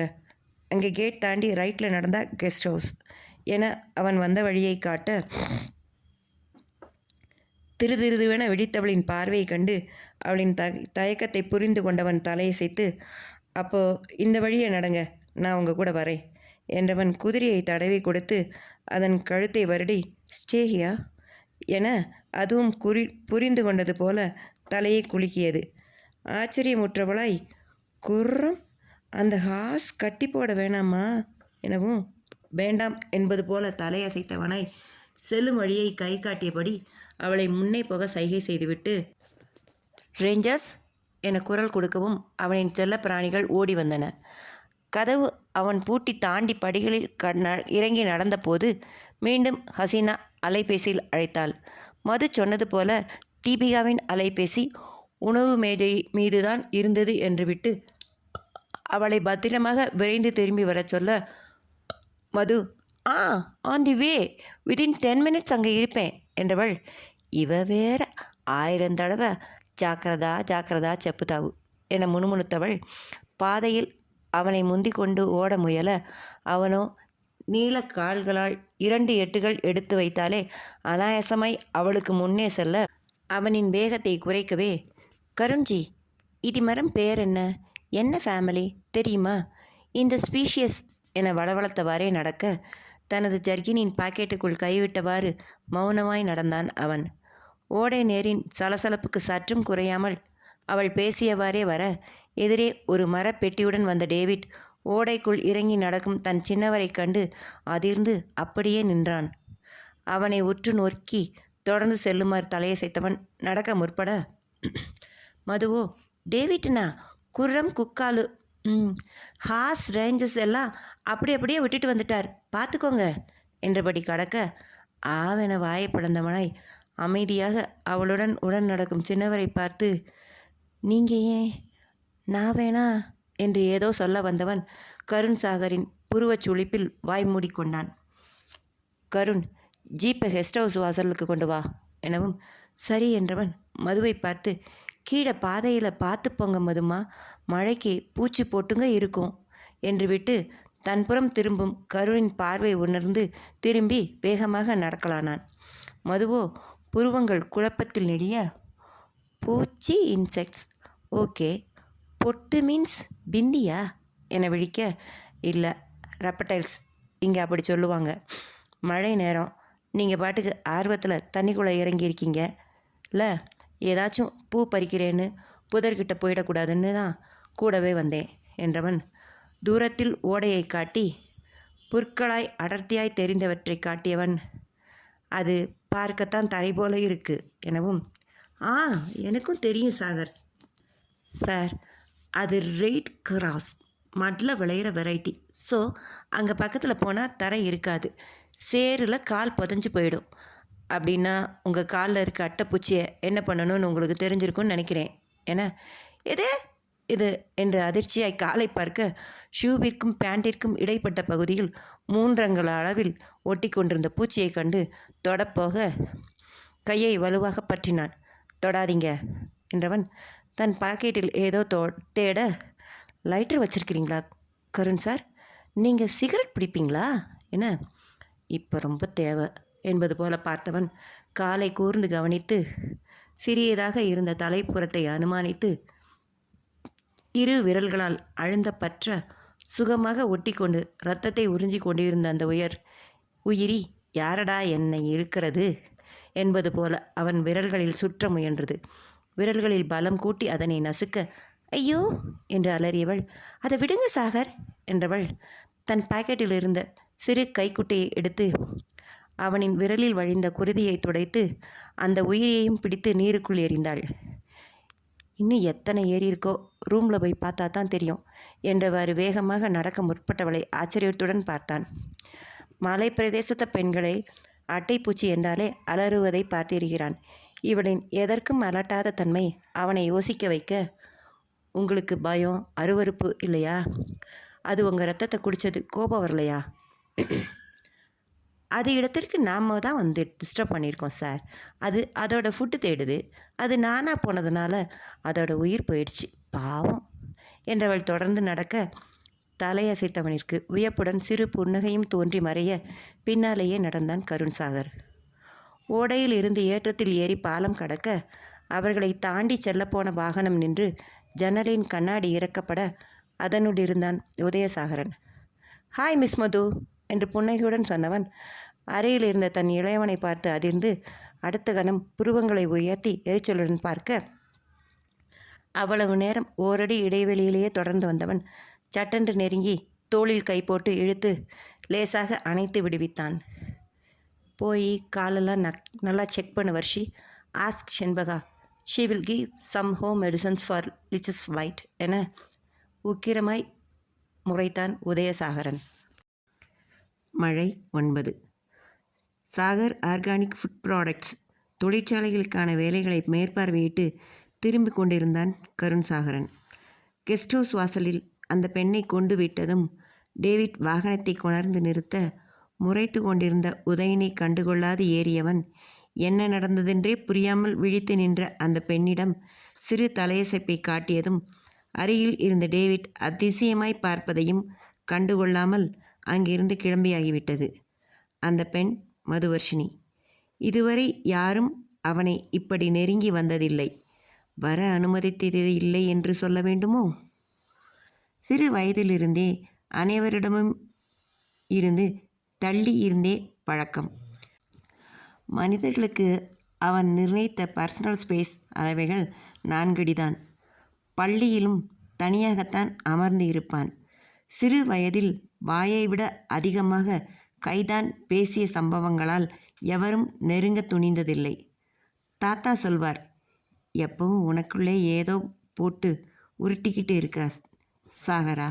அங்கே கேட் தாண்டி ரைட்டில் நடந்தால் கெஸ்ட் ஹவுஸ் என அவன் வந்த வழியை காட்ட, திருதிருதுவென வெடித்தவளின் பார்வையை கண்டு அவளின் தயக்கத்தை புரிந்து கொண்டவன் தலையசைத்து, அப்போது இந்த வழியை நடங்க, நான் உங்கள் கூட வரேன் என்றவன் குதிரையை தடவி கொடுத்து அதன் கழுத்தை வருடி, ஸ்டேஹியா என அதுவும் புரிந்து கொண்டது போல தலையை குலுக்கியது. ஆச்சரியமுற்றவளாய், குர்ரம் அந்த ஹாஸ் கட்டி போட வேணாமா எனவும், வேண்டாம் என்பது போல தலையசைத்தவனாய் செல்லும் வழியை கை காட்டியபடி அவளை முன்னே போக சைகை செய்துவிட்டு, ரேஞ்சர்ஸ் என குரல் கொடுக்கவும் அவனின் செல்ல பிராணிகள் ஓடி வந்தன. கதவு அவன் பூட்டி தாண்டி படிகளில் இறங்கி நடந்தபோது மீண்டும் ஹசீனா அலைபேசியில் அழைத்தாள். மது சொன்னது போல தீபிகாவின் அலைபேசி உணவு மேஜை மீதுதான் இருந்தது என்று விட்டு அவளை பத்திரமாக விரைந்து திரும்பி வர சொல்ல, Madhu on the way, within 10 minutes அங்கே இருப்பேன் என்றவள், இவ வேற 1000 தடவை ஜாக்கிரதா ஜாக்கிரதா செப்புதாவு என முணுமுணுத்தவள் பாதையில் அவனை முந்தி கொண்டு ஓட முயல, அவனோ நீள கால்களால் 2 எட்டுகள் எடுத்து வைத்தாலே அனாயாசமாய் அவளுக்கு முன்னே செல்ல அவனின் வேகத்தை குறைக்கவே, கருண்ஜி, இது மரம் பேர் என்ன, என்ன ஃபேமிலி தெரியுமா, இந்த ஸ்பீஷியஸ் என வளவளத்தவாறே நடக்க தனது ஜர்கினின் பாக்கெட்டுக்குள் கைவிட்டவாறு மௌனமாய் நடந்தான் அவன். ஓடை நேரின் சலசலப்புக்கு சற்றும் குறையாமல் அவள் பேசியவாறே வர எதிரே ஒரு மரப்பெட்டியுடன் வந்த டேவிட் ஓடைக்குள் இறங்கி நடக்கும் தன் சின்னவரை கண்டு அதிர்ந்து அப்படியே நின்றான். அவனை உற்று நோக்கி தொடர்ந்து செல்லுமாறு தலையசைத்தவன் நடக்க முற்பட, மதுவோ, டேவிட்னா குர்ரம் குக்காலு, ஹார்ஸ் ரேஞ்சஸ் எல்லாம் அப்படியே விட்டுட்டு வந்துட்டார், பார்த்துக்கோங்க என்றபடி கடக்க ஆவென வாயை பிளந்தவனாய் அமைதியாக அவளுடன் உடன் நடக்கும் சின்னவரை பார்த்து, நீங்கள் ஏன், நான் வேணா என்று ஏதோ சொல்ல வந்தவன் கருண் சாகரின் புருவச் சுளிப்பில் வாய் மூடிக்கொண்டான். கருண், ஜீப்பை கெஸ்ட் ஹவுஸ் வாசலுக்கு கொண்டு வா எனவும் சரி என்றவன் மதுவை பார்த்து, கீழே பாதையில் பார்த்து போங்க மதுமா, மழைக்கு பூச்சி போட்டுங்க இருக்கும் என்று விட்டு தன்புறம் திரும்பும் கருணின் பார்வை உணர்ந்து திரும்பி வேகமாக நடக்கலானான். மதுவோ புருவங்கள் குழப்பத்தில் நெடிய, பூச்சி இன்செக்ட்ஸ், ஓகே, பொட்டு மீன்ஸ் பிந்தியா என விழிக்க, இல்லை ரெப்படைல்ஸ், இங்கே அப்படி சொல்லுவாங்க, மழை நேரம், நீங்கள் பாட்டுக்கு ஆர்வத்தில் தண்ணிக்குள்ளே இறங்கியிருக்கீங்க இல்லை, ஏதாச்சும் பூ பறிக்கிறேன்னு புதர்கிட்ட போயிடக்கூடாதுன்னு தான் கூடவே வந்தேன் என்றவன் தூரத்தில் ஓடையை காட்டி புற்களாய் அடர்த்தியாய் தெரிந்தவற்றை காட்டியவன், அது பார்க்கத்தான் தரை போல இருக்கு எனவும், எனக்கும் தெரியும் சாகர் சார், அது ரெட் கிராஸ் மட்டில் விளையிற வெரைட்டி, ஸோ அங்கே பக்கத்தில் போனால் தரை இருக்காது, சேரில் கால் புதஞ்சு போயிடும். அப்படின்னா உங்கள் காலில் இருக்க அட்டைப்பூச்சியை என்ன பண்ணணும்னு உங்களுக்கு தெரிஞ்சிருக்கும்னு நினைக்கிறேன் என, இது என்று அதிர்ச்சியாய் காலை பார்க்க ஷூவிற்கும் பேண்டிற்கும் இடைப்பட்ட பகுதியில் 3 அங்குல அளவில் ஒட்டி கொண்டிருந்த பூச்சியை கண்டு தொடப்போக கையை வலுவாக பற்றினான். தொடாதீங்க என்றவன் தன் பாக்கெட்டில் ஏதோ தேட, லைட்டர் வச்சிருக்கிறீங்களா கருண் சார், நீங்கள் சிகரெட் பிடிப்பீங்களா என, இப்போ ரொம்ப தேவை என்பது போல பார்த்தவன் காலை கூர்ந்து கவனித்து சிறியதாக இருந்த தலைப்புறத்தை அனுமானித்து 2 விரல்களால் அழுந்த பற்ற சுகமாக ஒட்டி கொண்டு இரத்தத்தை உறிஞ்சி கொண்டிருந்த அந்த உயிரி யாரடா என்னை இழுக்கிறது என்பது போல அவன் விரல்களில் சுற்ற முயன்றது. விரல்களில் பலம் கூட்டி அதனை நசுக்க, ஐயோ என்று அலறியவள், அதை விடுங்க சாகர் என்றவள் தன் பாக்கெட்டில் இருந்த சிறு கைக்குட்டையை எடுத்து அவனின் விரலில் வழிந்த குருதியை துடைத்து அந்த உயிரியையும் பிடித்து நீருக்குள் எறிந்தாள். இன்னும் எத்தனை ஏறி இருக்கோ, ரூமில் போய் பார்த்தா தான் தெரியும் என்றவாறு வேகமாக நடக்க முற்பட்டவளை ஆச்சரியத்துடன் பார்த்தான். மலை பிரதேசத்த பெண்களை அட்டைப்பூச்சி என்றாலே அலறுவதை பார்த்திருக்கிறான். இவளின் எதற்கும் அலட்டாத தன்மை அவனை யோசிக்க வைக்க, உங்களுக்கு பயம் அருவருப்பு இல்லையா, அது உங்கள் ரத்தத்தை குடித்தது கோபம் வரலையா, அது இடத்திற்கு நாம் தான் வந்து டிஸ்டர்ப் பண்ணியிருக்கோம் சார், அது அதோட ஃபுட்டு தேடுது, அது நானாக போனதுனால அதோட உயிர் போயிடுச்சு பாவம் என்றவள் தொடர்ந்து நடக்க தலையசைத்தவனிற்கு வியப்புடன் சிறு புன்னகையும் தோன்றி மறைய பின்னாலேயே நடந்தான் கருண் சாகர். ஓடையில் இருந்து ஏற்றத்தில் ஏறி பாலம் கடக்க அவர்களை தாண்டி செல்லப்போன வாகனம் நின்று ஜன்னலின் கண்ணாடி இறக்கப்பட அதனுள் இருந்தான் உதயசாகரன். ஹாய் மிஸ் மது என்று புன்னகையுடன் சொன்னவன் அறையில் இருந்த தன் இளையவனை பார்த்து அதிர்ந்து அடுத்த கணம் புருவங்களை உயர்த்தி எரிச்சலுடன் பார்க்க, அவ்வளவு நேரம் ஓரடி இடைவெளியிலேயே தொடர்ந்து வந்தவன் சட்டென்று நெருங்கி தோளில் கை போட்டு இழுத்து லேசாக அணைத்து விடுவித்தான். போய் காலெல்லாம் நல்லா செக் பண்ணு Varshi, ask Shenbaga she will give some home medicines for leeches bite என உக்கிரமாய் முறைத்தான் உதயசாகரன். மழை 9. சாகர் ஆர்கானிக் ஃபுட் ப்ராடக்ட்ஸ் தொழிற்சாலைகளுக்கான வேலைகளை மேற்பார்வையிட்டு திரும்பிக் கொண்டிருந்தான் கருண். கெஸ்ட் ஹவுஸ் வாசலில் அந்த பெண்ணை கொண்டு விட்டதும் டேவிட் வாகனத்தை கொணர்ந்து நிறுத்த முறைத்து கொண்டிருந்த உதயனை கண்டுகொள்ளாது ஏறியவன் என்ன நடந்ததென்றே புரியாமல் விழித்து நின்ற அந்த பெண்ணிடம் சிறு தலையசைப்பை காட்டியதும் அருகில் இருந்த டேவிட் அதிசயமாய் பார்ப்பதையும் கண்டுகொள்ளாமல் அங்கிருந்து கிளம்பியாகிவிட்டது. அந்த பெண் மதுவர்ஷினி. இதுவரை யாரும் அவனை இப்படி நெருங்கி வந்ததில்லை. வர அனுமதித்தது இல்லை என்று சொல்ல வேண்டுமோ? சிறு வயதிலிருந்தே அனைவரிடமும் இருந்து தள்ளி இருந்தே பழக்கம். மனிதர்களுக்கு அவன் நிர்ணயித்த பர்சனல் ஸ்பேஸ் அளவைகள் 4 அடிதான். பள்ளியிலும் தனியாகத்தான் அமர்ந்து இருப்பான். சிறு வயதில் வாயை விட அதிகமாக கைதான் பேசிய சம்பவங்களால் எவரும் நெருங்க துணிந்ததில்லை. தாத்தா சொல்வார், எப்பவும் உனக்குள்ளே ஏதோ போட்டு உருட்டிக்கிட்டு இருக்க சாகரா.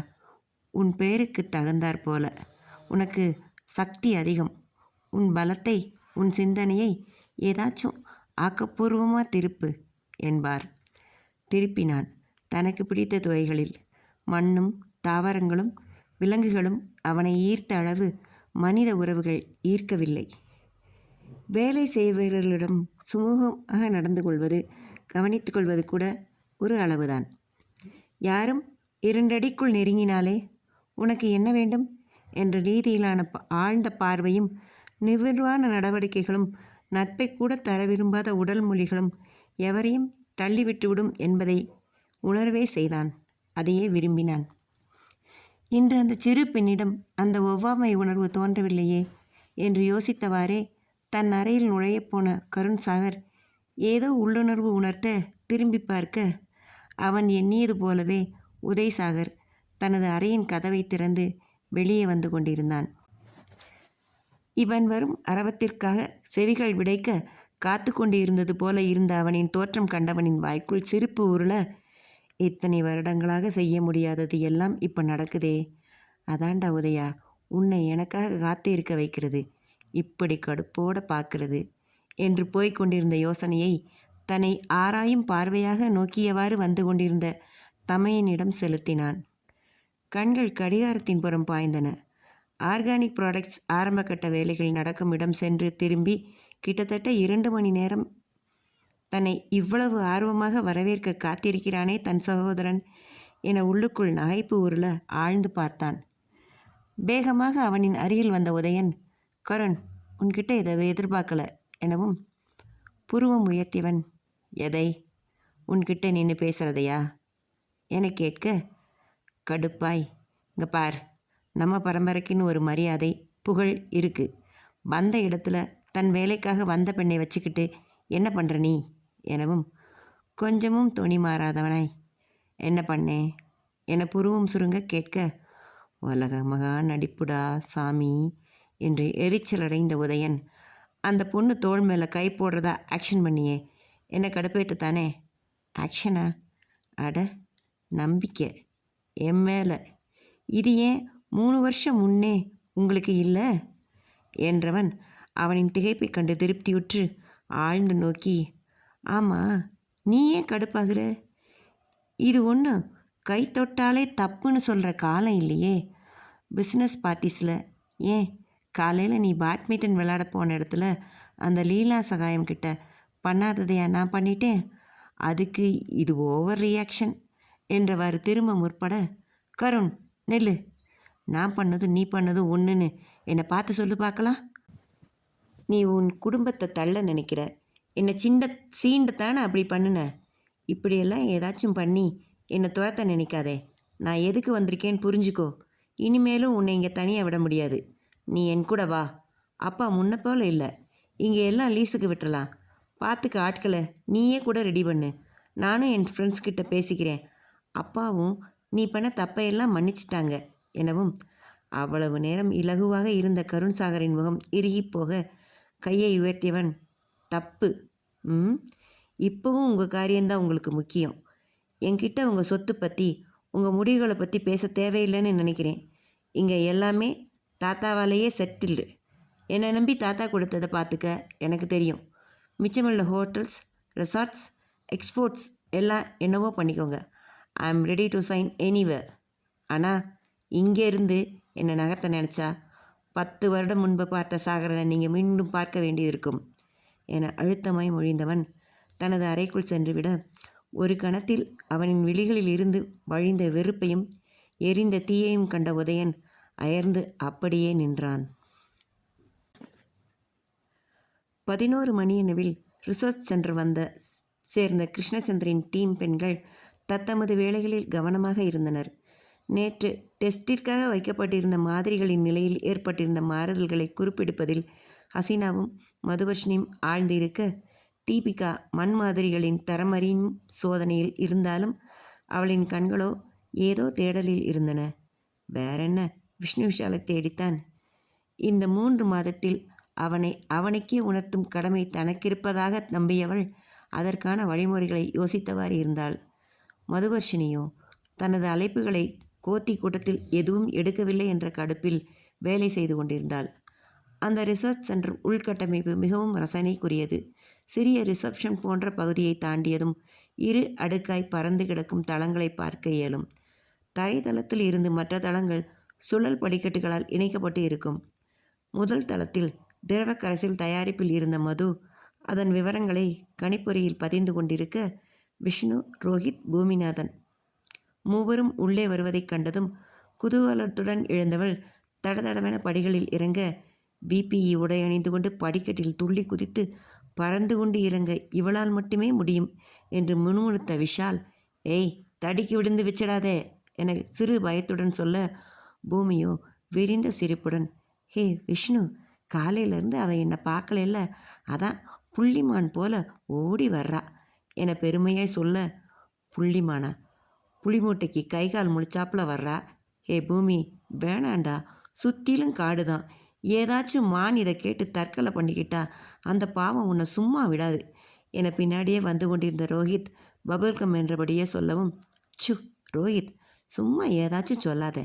உன் பேருக்கு தகுந்தாற் போல உனக்கு சக்தி அதிகம். உன் பலத்தை, உன் சிந்தனையை ஏதாச்சும் ஆக்கப்பூர்வமாக திருப்பு என்பார். திருப்பினான். தனக்கு பிடித்த துறைகளில். மண்ணும் தாவரங்களும் விலங்குகளும் அவனை ஈர்த்த அளவு மனித உறவுகள் ஈர்க்கவில்லை. வேலை செய்பவர்களிடம் சுமூகமாக நடந்து கொள்வது, கவனித்து கொள்வது கூட ஒரு அளவுதான். யாரும் 2 அடிக்குள் நெருங்கினாலே உனக்கு என்ன வேண்டும் என்ற ரீதியிலான ஆழ்ந்த பார்வையும் நிர்வாண நடவடிக்கைகளும் நட்பை கூட தர விரும்பாத உடல் மொழிகளும் எவரையும் தள்ளிவிட்டுவிடும் என்பதை உணர்வே செய்தான். அதையே விரும்பினான். இன்று அந்த சிறு பெண்ணிடம் அந்த ஒவ்வாமை உணர்வு தோன்றவில்லையே என்று யோசித்தவாறே தன் அறையில் நுழையப்போன கருண் ஏதோ உள்ளுணர்வு உணர்த்த திரும்பி பார்க்க அவன் எண்ணியது போலவே உதயசாகர் தனது அறையின் கதவை திறந்து வெளியே வந்து கொண்டிருந்தான். இவன் வரும் அரவத்திற்காக செவிகள் விடைக்க காத்து கொண்டு இருந்தது போல இருந்த அவனின் தோற்றம் கண்டவனின் வாய்க்குள் சிரிப்பு உருள, இத்தனை வருடங்களாக செய்ய முடியாதது எல்லாம் இப்போ நடக்குதே. அதாண்டா உதயா உன்னை எனக்காக காத்து இருக்க வைக்கிறது, இப்படி கடுப்போட பார்க்கறது என்று போய்க் கொண்டிருந்த யோசனையை தன்னை ஆராயும் பார்வையாக நோக்கியவாறு வந்து கொண்டிருந்த தமையனிடம் செலுத்தினான். கண்கள் கடிகாரத்தின் புறம் பாய்ந்தன. ஆர்கானிக் ப்ராடக்ட்ஸ் ஆரம்பகட்ட வேலைகள் நடக்கும் இடம் சென்று திரும்பி கிட்டத்தட்ட 2 மணி நேரம் தன்னை இவ்வளவு ஆர்வமாக வரவேற்க காத்திருக்கிறானே தன் சகோதரன் என உள்ளுக்குள் நகைப்பு உருள ஆழ்ந்து பார்த்தான். வேகமாக அவனின் அருகில் வந்த உதயன், கருண் உன்கிட்ட இதை எதிர்பார்க்கல எனவும் புருவம் உயர்த்தியவன், எதை? உன்கிட்ட நின்று பேசுறதையா என கேட்க கடுப்பாய், இங்கே பார், நம்ம பரம்பரைக்குன்னு ஒரு மரியாதை புகழ் இருக்குது. வந்த இடத்துல தன் வேலைக்காக வந்த பெண்ணை வச்சுக்கிட்டு என்ன பண்ணுற நீ எனவும் கொஞ்சமும் துணி மாறாதவனாய், என்ன பண்ணேன் என புருவம் சுருங்க கேட்க, உலகமகா நடிப்புடா சாமி என்று எரிச்சலடைந்த உதயன், அந்த பொண்ணு தோள் மேலே கை போடுறதா ஆக்ஷன் பண்ணியே என்ன கடுப்பேற்று தானே? ஆக்ஷனா? அட நம்பிக்கை என் மேலே. இது ஏன் 3 வருஷம் முன்னே உங்களுக்கு இல்லை என்றவன் அவனின் திகைப்பை கண்டு திருப்தியுற்று ஆழ்ந்து நோக்கி, ஆமாம் நீ ஏன் கடுப்பாகிற? இது ஒன்று கை தொட்டாலே தப்புன்னு சொல்கிற காலம் இல்லையே. பிஸ்னஸ் பார்ட்டிஸில் ஏன் காலையில் நீ பேட்மிண்டன் விளையாட போன இடத்துல அந்த லீலா சகாயம் கிட்ட பண்ணாததையா நான் பண்ணிட்டேன்? அதுக்கு இது ஓவர் ரியாக்ஷன் என்றவாறு திரும்ப முற்பட, கருண் நெல்லு, நான் பண்ணது நீ பண்ணது ஒன்றுன்னு என்னை பார்த்து சொல்லு பார்க்கலாம். நீ உன் குடும்பத்தை தள்ள நினைக்கிற, என்னை சீண்டத்தானே அப்படி பண்ணுன. இப்படியெல்லாம் ஏதாச்சும் பண்ணி என்னை துரத்த நினைக்காதே. நான் எதுக்கு வந்திருக்கேன்னு புரிஞ்சுக்கோ. இனிமேலும் உன்னை இங்கே தனியாக விட முடியாது. நீ என் கூட வா. அப்பா முன்ன போல இல்லை, இங்கே எல்லாம் லீஸுக்கு விட்டுறலாம். பார்த்துக்க ஆட்களை நீயே கூட ரெடி பண்ணு. நானும் என் ஃப்ரெண்ட்ஸ் கிட்ட பேசிக்கிறேன். அப்பாவும் நீ பண்ண தப்பையெல்லாம் மன்னிச்சிட்டாங்க எனவும் அவ்வளவு நேரம் இலகுவாக இருந்த கருண் முகம் இறுகி போக கையை உயர்த்தியவன், தப்பு இப்போவும் உங்கள் காரியம்தான் உங்களுக்கு முக்கியம். என்கிட்ட உங்கள் சொத்து பற்றி உங்கள் முடிவுகளை பற்றி பேச தேவையில்லைன்னு நினைக்கிறேன். இங்கே எல்லாமே தாத்தாவாலேயே செட்டில்டு. என்னை நம்பி தாத்தா கொடுத்ததை பார்த்துக்க எனக்கு தெரியும். மிச்சமுள்ள ஹோட்டல்ஸ், ரெசார்ட்ஸ், எக்ஸ்போர்ட்ஸ் எல்லாம் என்னவோ பண்ணிக்கோங்க. ஐ am ready to sign anywhere. ஆனால் இங்கே இருந்து என்னை நகர்த்த நினச்சா 10 வருடம் முன்பு பார்த்த சாகரனை நீங்கள் மீண்டும் பார்க்க வேண்டியிருக்கும் என அழுத்தமாய் மொழிந்தவன் தனது அறைக்குள் சென்றுவிட, ஒரு கணத்தில் அவனின் விழிகளில் இருந்து வழிந்த வெறுப்பையும் எரிந்த தீயையும் கண்ட உதயன் அயர்ந்து அப்படியே நின்றான். 11 மணியளவில் ரிசர்ச் சென்டர் சேர்ந்த கிருஷ்ணச்சந்திரின் டீம் பெண்கள் தத்தமது வேலைகளில் கவனமாக இருந்தனர். நேற்று டெஸ்டிற்காக வைக்கப்பட்டிருந்த மாதிரிகளின் நிலையில் ஏற்பட்டிருந்த மாறுதல்களை குறிப்பிடுப்பதில் ஹசீனாவும் மதுவர்ஷினியும் ஆழ்ந்திருக்க, தீபிகா மண் மாதிரிகளின் தரமறியும் சோதனையில் இருந்தாலும் அவளின் கண்களோ ஏதோ தேடலில் இருந்தன. வேறென்ன, விஷ்ணு விஷாலை தேடித்தான். இந்த 3 மாதத்தில் அவனுக்கே உணர்த்தும் கடமை தனக்கிருப்பதாக நம்பியவள் அதற்கான வழிமுறைகளை யோசித்தவாறு இருந்தாள். மதுவர்ஷினியோ தனது அழைப்புகளை கோத்தி கூட்டத்தில் எதுவும் எடுக்கவில்லை என்ற கடுப்பில் வேலை செய்து கொண்டிருந்தாள். அந்த ரிசர்ச் சென்டர் உள்கட்டமைப்பு மிகவும் ரசனைக்குரியது. சிறிய ரிசப்ஷன் போன்ற பகுதியை தாண்டியதும் 2 அடுக்காய் பறந்து கிடக்கும் தளங்களை பார்க்க இயலும். தரைத்தளத்தில் இருந்து மற்ற தளங்கள் சுழல் படிக்கட்டுகளால் இணைக்கப்பட்டு இருக்கும். முதல் தளத்தில் திரவக்கரசில் தயாரிப்பில் இருந்த மது அதன் விவரங்களை கணிப்பொறியில் பதிந்து கொண்டிருக்க, விஷ்ணு, ரோஹித், பூமிநாதன் மூவரும் உள்ளே வருவதைக் கண்டதும் குதூகலத்துடன் எழுந்தவள் தடதடவென படிகளில் இறங்க, பிபிஇ உடை அணிந்து கொண்டு படிக்கட்டில் துள்ளி குதித்து பறந்து கொண்டு இறங்க இவளால் மட்டுமே முடியும் என்று முணுமுணுத்த விஷால், ஏய் தடிக்கு விழுந்து வச்சிடாதே என சிறு பயத்துடன் சொல்ல, பூமியோ விரிந்த சிரிப்புடன், ஹே விஷ்ணு, காலையிலேருந்து அவள் என்னை பார்க்கல, அதான் புள்ளிமான் போல ஓடி வர்றா என பெருமையாய் சொல்ல, புள்ளிமானா? புளிமூட்டைக்கு கை கால் முழிச்சாப்புல வர்றா. ஹே பூமி, வேணாண்டா, சுற்றிலும் காடு தான். ஏதாச்சும் மான் இதை கேட்டு தற்கொலை பண்ணிக்கிட்டா அந்த பாவம் உன்னை சும்மா விடாது என பின்னாடியே வந்து கொண்டிருந்த ரோஹித் பபுல்கம் என்றபடியே சொல்லவும், சு ரோஹித், சும்மா ஏதாச்சும் சொல்லாத,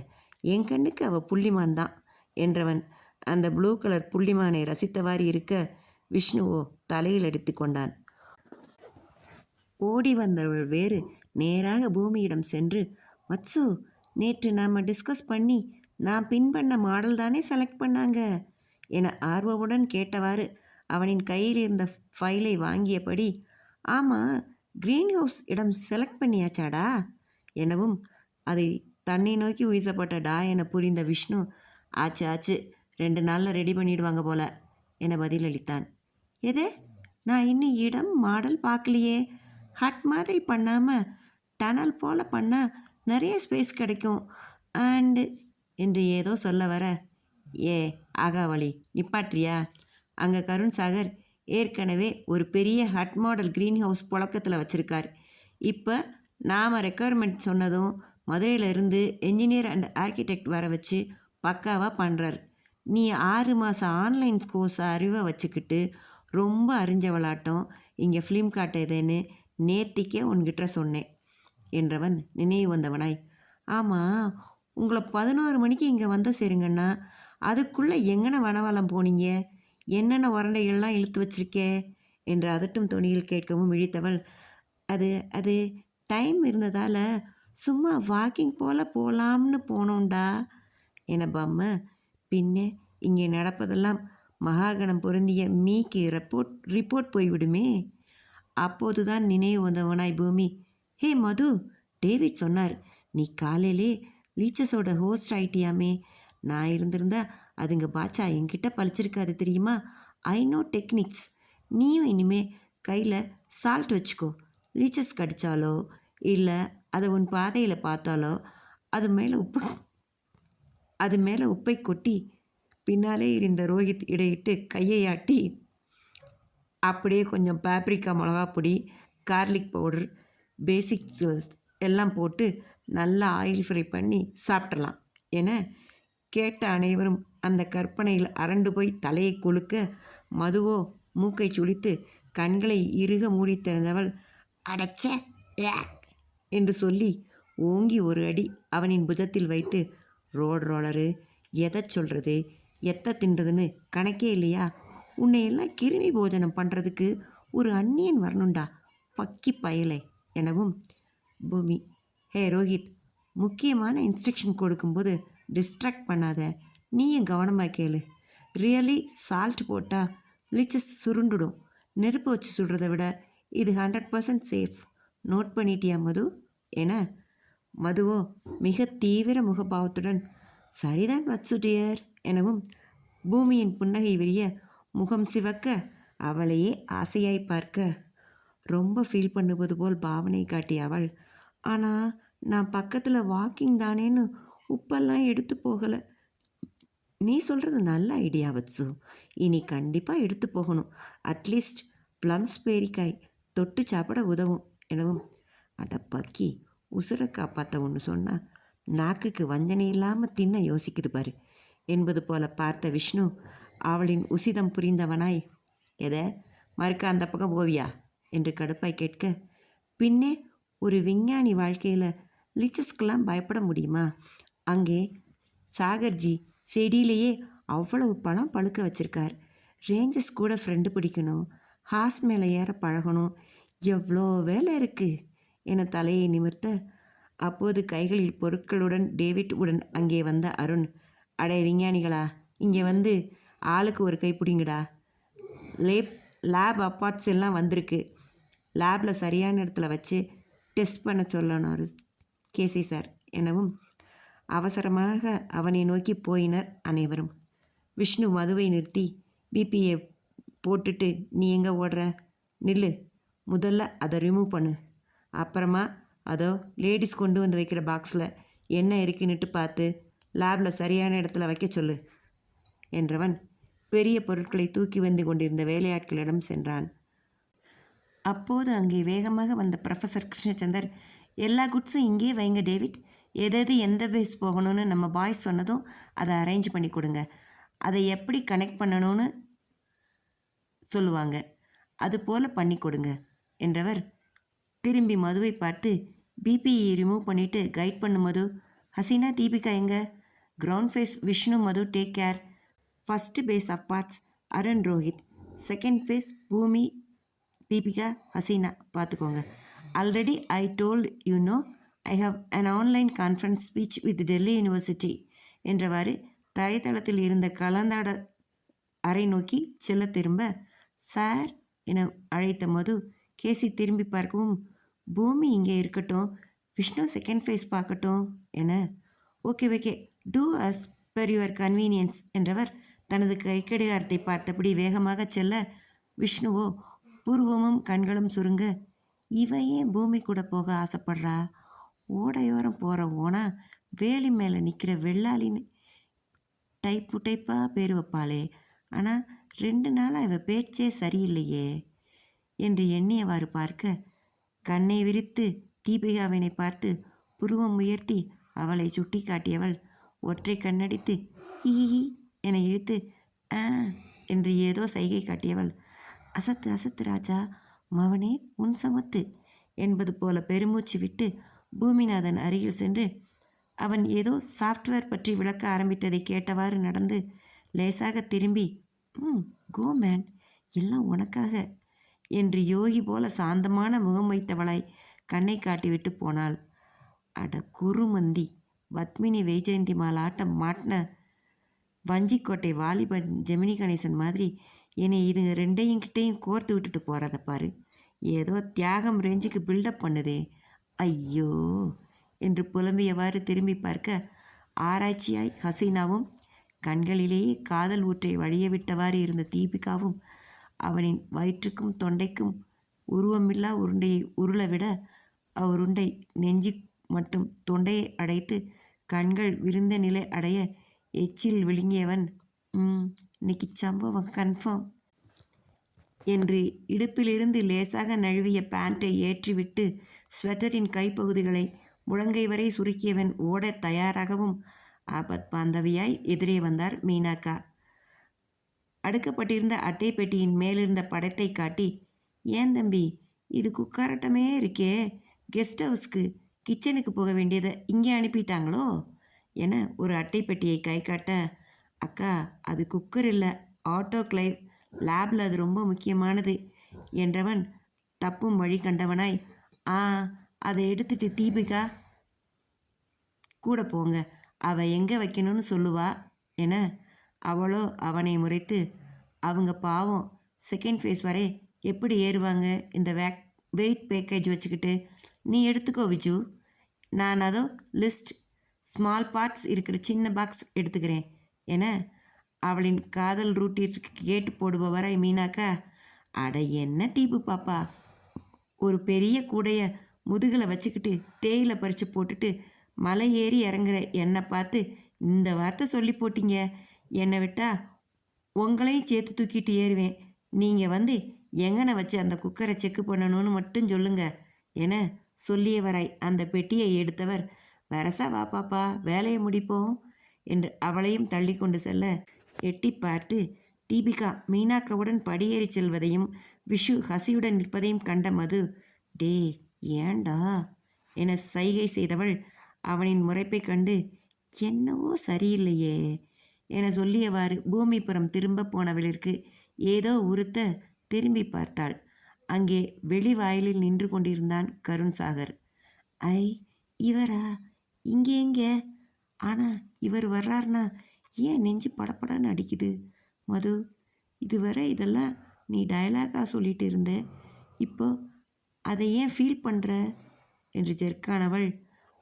என் கண்ணுக்கு அவள் புள்ளிமான் தான் என்றவன் அந்த ப்ளூ கலர் புள்ளிமானை ரசித்தவாறு இருக்க, விஷ்ணுவோ தலையில் அடித்து கொண்டான். ஓடி வந்தவள் வேறு நேராக பூமியிடம் சென்று, வத்சு, நேற்று நாம் டிஸ்கஸ் பண்ணி நான் பின் பண்ண மாடல் தானே செலக்ட் பண்ணாங்க என ஆர்வமுடன் கேட்டவாறு அவனின் கையில் இருந்த ஃபைலை வாங்கியபடி, ஆமாம், க்ரீன் ஹவுஸ் இடம் செலக்ட் பண்ணியாச்சாடா எனவும், அதை தன்னை நோக்கி வீசப்பட்டடா என புரிந்த விஷ்ணு, ஆச்சு ஆச்சு, 2 நாளில் ரெடி பண்ணிடுவாங்க போல என பதிலளித்தான். எது, நான் இன்னும் இடம் மாடல் பார்க்கலையே. ஹட் மாதிரி பண்ணாமல் டனல் போல் பண்ணால் நிறைய ஸ்பேஸ் கிடைக்கும் அண்டு என்று ஏதோ சொல்ல வர, ஏ ஆகாவளி, நிப்பாட்ரியா? அங்கே கருண் சாகர் ஏற்கனவே ஒரு பெரிய ஹட் மாடல் க்ரீன் ஹவுஸ் புழக்கத்தில் வச்சுருக்கார். இப்போ நாம் ரெக்குயர்மெண்ட் சொன்னதும் மதுரையிலிருந்து என்ஜினியர் அண்ட் ஆர்கிடெக்ட் வர வச்சு பக்காவாக பண்ணுறார். நீ 6 மாதம் ஆன்லைன் கோர்ஸ் அறிவை வச்சுக்கிட்டு ரொம்ப அறிஞ்சவளாட்டம் இங்கே ஃபிலிம் காட்டுதுன்னு நேத்திக்கே உன்கிட்ட சொன்னேன் என்றவன் நினைவு வந்தவனாய், ஆமாம், உங்களை 11 மணிக்கு இங்கே வந்த சரிங்கண்ணா, அதுக்குள்ளே எங்கன வனவலம் போனீங்க? என்னென்ன உரண்டைகள்லாம் இழுத்து வச்சிருக்கே என்று அதட்டும் துணியில் கேட்கவும் விழித்தவள், அது டைம் இருந்ததால் சும்மா வாக்கிங் போல் போகலாம்னு போனோண்டா என பம்ம. பின்னே இங்கே நடப்பதெல்லாம் மகாகணம் பொருந்திய மீக்கு ரிப்போர்ட் போய்விடுமே. அப்போதுதான் நினைவு வந்தவனாய் பூமி, ஹே மது, டேவிட் சொன்னார், நீ காலையிலே லீச்சஸோட ஹோஸ்ட் ஆயிட்டியாமே. நான் இருந்திருந்தா அதுங்க பாச்சா என்கிட்ட பழிச்சிருக்காது தெரியுமா. I know techniques. நீயும் இனிமே கையில் சால்ட் வச்சுக்கோ. லீச்சஸ் கடித்தாலோ இல்லை அதை உன் பாதையில் பார்த்தாலோ அது மேலே உப்பை கொட்டி பின்னாலே இருந்த ரோஹித் இடையிட்டு கையை ஆட்டி அப்படியே கொஞ்சம் பாப்ரிக்கா மிளகாப்பொடி, கார்லிக் பவுடர், பேசிக்ஸ் எல்லாம் போட்டு நல்லா ஆயில் ஃப்ரை பண்ணி சாப்பிட்றலாம் என கேட்ட அனைவரும் அந்த கற்பனையில் அரண்டு போய் தலையை கொழுக்க, மதுவோ மூக்கை சுழித்து கண்களை இறுக மூடி திறந்தவள் அடைச்ச என்று சொல்லி ஓங்கி ஒரு அடி அவனின் புஜத்தில் வைத்து, ரோடு ரோலரு, எதை சொல்கிறது, எத்தை தின்றதுன்னு கணக்கே இல்லையா? உன்னை எல்லாம் கிருமி போஜனம் பண்ணுறதுக்கு ஒரு அந்நியன் வரணுண்டா, பக்கி பயலை எனவும், பூமி, ஹே ரோஹித், முக்கியமான இன்ஸ்ட்ரக்ஷன் கொடுக்கும்போது டிஸ்ட்ராக்ட் பண்ணாத, நீயும் கவனமாக கேளு. ரியலி சால்ட் போட்டால் லிச்சஸ் சுருண்டுடும். நெருப்பு வச்சு சுடுறதை விட இது 100% சேஃப். நோட் பண்ணிட்டியா மது என மதுவோ மிக தீவிர முகபாவத்துடன் சரிதான் வத்சு டியர் எனவும், பூமியின் புன்னகை விரிய முகம் சிவக்க அவளையே ஆசையாய் பார்க்க ரொம்ப ஃபீல் பண்ணுவது போல் பாவனை காட்டிய அவள், ஆனால் நான் பக்கத்தில் வாக்கிங் தானேன்னு உப்பெல்லாம் எடுத்து போகலை. நீ சொல்கிறது நல்ல ஐடியா வத்சு, இனி கண்டிப்பாக எடுத்து போகணும். அட்லீஸ்ட் ப்ளம்ஸ் பேரிக்காய் தொட்டு சாப்பிட உதவும் எனவும், அட பக்கி, உசுரை காப்பாற்ற ஒன்று சொன்னால் நாக்குக்கு வஞ்சனை இல்லாமல் தின்ன யோசிக்குது பாரு என்பது போல பார்த்த விஷ்ணு அவளின் உசிதம் புரிந்தவனாய், எதை மறுக்க அந்த பக்கம் ஓவியா என்று கடுப்பாய் கேட்க, பின்னே ஒரு விஞ்ஞானி வாழ்க்கையில் லிச்சஸ்க்கெல்லாம் பயப்பட முடியுமா? அங்கே சாகர்ஜி செடியிலேயே அவ்வளவு பழம் பழுக்க வச்சிருக்கார். ரேஞ்சஸ் கூட ஃப்ரெண்டு பிடிக்கணும், ஹார்ஸ் மேலே ஏற பழகணும், எவ்வளோ வேலை இருக்குது என தலையை நிமிர்த்த, அப்போது கைகளில் பொருட்களுடன் டேவிட் உடன் அங்கே வந்த அருண், அடே விஞ்ஞானிகளா, இங்கே வந்து ஆளுக்கு ஒரு கை பிடிங்கடா. லேப் அப்பார்ட்ஸ் எல்லாம் வந்திருக்கு. லேபில் சரியான இடத்துல வச்சு டெஸ்ட் பண்ண சொல்லணும் கேசி சார் எனவும், அவசரமாக அவனை நோக்கி போயினர் அனைவரும். விஷ்ணு மதுவை நிறுத்தி, பிபியை போட்டுட்டு நீ எங்கே ஓடுற, நில்லு, முதல்ல அதை ரிமூவ் பண்ணு, அப்புறமா அதோ லேடிஸ் கொண்டு வந்து வைக்கிற பாக்ஸில் என்ன இருக்குன்னுட்டு பார்த்து லேபில் சரியான இடத்துல வைக்க சொல்லு என்றவன் பெரிய பொருட்களை தூக்கி வந்து கொண்டிருந்த வேலையாட்களிடம் சென்றான். அப்போது அங்கே வேகமாக வந்த ப்ரொஃபஸர் கிருஷ்ணச்சந்தர், எல்லா குட்ஸும் இங்கே வைங்க டேவிட், எது எந்த பேஸ் போகணும்னு நம்ம பாய்ஸ் சொன்னதும் அதை அரேஞ்ச் பண்ணி கொடுங்க, அதை எப்படி கனெக்ட் பண்ணணும்னு சொல்லுவாங்க, அது போல் பண்ணி கொடுங்க என்றவர் திரும்பி மதுவை பார்த்து, பிபிஇ ரிமூவ் பண்ணிவிட்டு கைட் பண்ணு மது. ஹசீனா, தீபிகா எங்க? Ground phase Vishnu, Madhu take care. First phase of parts Arun Rohit, second phase Bhoomi, Deepika, Haseena பார்த்துக்கோங்க. Already I told you no I have an online conference speech with Delhi university என்றவாறு தரைத்தளத்தில் இருந்த கலந்தாட அறை நோக்கி செல்ல திரும்ப, சார் என அழைத்த மது கேசி திரும்பி பார்க்கவும், பூமி இங்கே இருக்கட்டும், விஷ்ணு செகண்ட் ஃபேஸ் பார்க்கட்டும் என, okay do as per your convenience என்றவர் தனது கைக்கடிகாரத்தை பார்த்தபடி வேகமாக செல்ல, விஷ்ணுவோ பூர்வமும் கண்களும் சுருங்க, இவையே பூமி கூட போக ஆசைப்படுறா, ஓடையோரம் போகிற ஓனா வேலி மேலே நிற்கிற வெள்ளாலின்னு டைப்பாக பேர் வைப்பாளே, ஆனால் 2 நாளாக இவ பேச்சே சரியில்லையே என்று எண்ணியவாறு பார்க்க, கண்ணை விரித்து தீபிகாவினை பார்த்து புருவம் உயர்த்தி அவளை சுட்டி காட்டியவள் ஒற்றை கண்ணடித்து ஹீ என இழுத்து ஆ என்று ஏதோ சைகை காட்டியவள், அசத்து ராஜா, மவனே உன் சமத்து என்பது போல பெருமூச்சு விட்டு பூமிநாதன் அருகில் சென்று அவன் ஏதோ சாஃப்ட்வேர் பற்றி விளக்க ஆரம்பித்ததை கேட்டவாறு நடந்து லேசாக திரும்பி, கோ மேன், எல்லாம் உனக்காக என்று யோகி போல சாந்தமான முகம் வைத்தவளாய் கண்ணை காட்டிவிட்டு போனாள். அட குருமந்தி, பத்மினி வைஜெயந்தி மால் ஆட்டம் மாட்டின வஞ்சிக்கோட்டை வாலிபன் ஜெமினி கணேசன் மாதிரி என்னை இது 2 கிட்டையும் கோர்த்து விட்டுட்டு போகிறத பாரு, ஏதோ தியாகம் ரேஞ்சுக்கு பில்டப் பண்ணுதே, ஐயோ என்று புலம்பியவாறு திரும்பி பார்க்க, ஆராய்ச்சியாய் ஹசீனாவும் கண்களிலேயே காதல் ஊற்றை வழிய விட்டவாறு இருந்த தீபிகாவும் அவனின் வயிற்றுக்கும் தொண்டைக்கும் உருவமில்லா உருண்டையை உருள விட, அவருண்டை நெஞ்சி மற்றும் தொண்டையை அடைத்து கண்கள் விருந்த நிலை அடைய எச்சில் விழுங்கியவன், இன்னைக்கு சம்பவம் கன்ஃபார்ம் என்று இடுப்பிலிருந்து லேசாக நழுவிய பேண்ட்டை ஏற்றிவிட்டு ஸ்வெட்டரின் கைப்பகுதிகளை முழங்கை வரை சுருக்கியவன் ஓட தயாராகவும் ஆபத் பாந்தவியாய் எதிரே வந்தார் மீனாக்கா. அடுக்கப்பட்டிருந்த அட்டை பெட்டியின் மேலிருந்த படத்தை காட்டி, ஏன் தம்பி, இது குக்காரட்டமே இருக்கே, கெஸ்ட் ஹவுஸ்க்கு கிச்சனுக்கு போக வேண்டியதை இங்கே அனுப்பிட்டாங்களோ என ஒரு அட்டைப்பெட்டியை கை காட்ட, அக்கா அது குக்கர் இல்லை, ஆட்டோக்ளைவ், லேபில் அது ரொம்ப முக்கியமானது என்றவன் தப்பும் வழி கண்டவனாய், ஆ அதை எடுத்துட்டு தீபிகா கூட போங்க, அவள் எங்கே வைக்கணும்னு சொல்லுவா என அவளோ அவனை முறைத்து, அவங்க பாவம் செகண்ட் ஃபேஸ் வரை எப்படி ஏறுவாங்க இந்த வெயிட் பேக்கேஜ் வச்சுக்கிட்டு, நீ எடுத்துக்கோ விஜு, நான் அதோ லிஸ்ட் ஸ்மால் பார்ட்ஸ் இருக்கிற சின்ன பாக்ஸ் எடுத்துக்கிறேன் என அவளின் காதல் ரூட்டிற்கு கேட்டு போடுபவரை மீனாக்கா, அட என்ன தீபு பாப்பா, ஒரு பெரிய கூடைய முதுகில் வச்சுக்கிட்டு தேயிலை பறித்து போட்டுட்டு மலை ஏறி இறங்குற என்னை பார்த்து இந்த வார்த்தை சொல்லி போட்டீங்க, என்னை விட்டா உங்களையும் சேர்த்து தூக்கிட்டு ஏறுவேன், நீங்கள் வந்து எங்கனை வச்சு அந்த குக்கரை செக்கு பண்ணணும்னு மட்டும் சொல்லுங்க என சொல்லியவராய் அந்த பெட்டியை எடுத்தவர், வரசா வா பாப்பா வேலையை முடிப்போம் என்று அவளையும் தள்ளி கொண்டு செல்ல, எட்டி பார்த்து தீபிகா மீனாக்காவுடன் படியேறி செல்வதையும் விஷு ஹசியுடன் நிற்பதையும் கண்ட மது, டே ஏண்டா என சைகை செய்தவள் அவனின் முறைப்பை கண்டு, என்னவோ சரியில்லையே என சொல்லியவாறு பூமிப்புறம் திரும்ப போனவளிற்கு ஏதோ உறுத்த திரும்பி பார்த்தாள். அங்கே வெளிவாயிலில் நின்று கொண்டிருந்தான் கருண் சாகர். ஐ, இவரா, இங்கே எங்கே, ஆனால் இவர் வர்றாருனா ஏன் நெஞ்சு படப்படன்னு அடிக்குது? மது, இதுவரை இதெல்லாம் நீ டயலாகாக சொல்லிட்டு இருந்த, இப்போ அதை ஏன் ஃபீல் பண்ணுற என்று ஜெர்க்கானவள்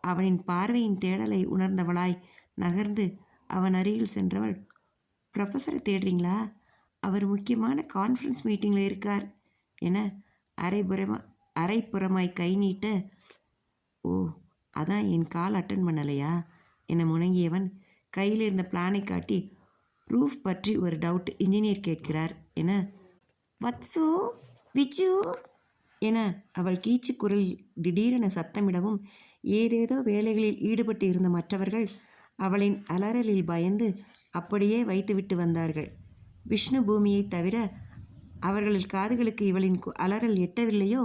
அவனின் பார்வையின் தேடலை உணர்ந்தவளாய் நகர்ந்து அவன் அருகில் சென்றவள், ப்ரொஃபஸரை தேடுறீங்களா? அவர் முக்கியமான கான்ஃபரன்ஸ் மீட்டிங்கில் இருக்கார் என அரைப்புறமாய் கை நீட்ட, ஓ அதான் என் கால் அட்டன் பண்ணலையா என முணங்கியவன் கையில் இருந்த பிளானை காட்டி, ரூஃப் பற்றி ஒரு டவுட் இன்ஜினியர் கேட்கிறார் என, வத்சு விஜு என அவள் கீச்சு குரல் திடீரென சத்தமிடவும் ஏதேதோ வேலைகளில் ஈடுபட்டு இருந்த மற்றவர்கள் அவளின் அலறலில் பயந்து அப்படியே வைத்துவிட்டு வந்தார்கள். விஷ்ணு பூமியை தவிர அவர்களின் காதுகளுக்கு இவளின் அலறல் எட்டவில்லையோ?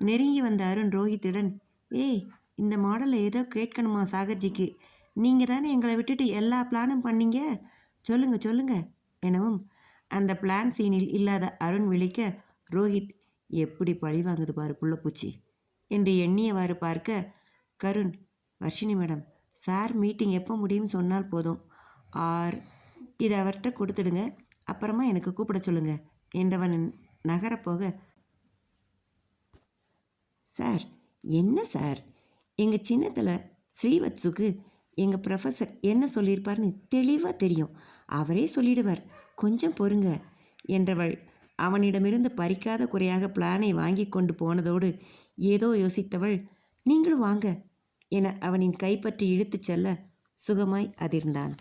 நெருங்கி வந்த அருண் ரோஹித்துடன், ஏய், இந்த மாடலை ஏதோ கேட்கணுமா சாகர்ஜிக்கு, நீங்கள் தானே எங்களை விட்டுட்டு எல்லா பிளானும் பண்ணீங்க, சொல்லுங்க சொல்லுங்க எனவும் அந்த பிளான் சீனில் இல்லாத அருண் விழிக்க, ரோஹித் எப்படி பழி வாங்குது பாரு புள்ளப்பூச்சி என்று எண்ணியவாறு பார்க்க, கருண், வர்ஷினி மேடம், சார் மீட்டிங் எப்போ முடியும் சொன்னால் போதும், இதை அவர்கிட்ட கொடுத்துடுங்க, அப்புறமா எனக்கு கூப்பிட சொல்லுங்க என்றவன் நகரப்போக, சார் என்ன சார், எங்கள் சின்னத்தில் ஸ்ரீவத்சுக்கு எங்கள் ப்ரொஃபஸர் என்ன சொல்லியிருப்பார்னு தெளிவாக தெரியும், அவரே சொல்லிடுவார், கொஞ்சம் பொறுங்க என்றவள் அவனிடமிருந்து பறிக்காத குறையாக பிளானை வாங்கி கொண்டு போனதோடு ஏதோ யோசித்தவள், நீங்களும் வாங்க என அவனின் கைப்பற்றி இழுத்துச் செல்ல சுகமாய் அதிர்ந்தான்.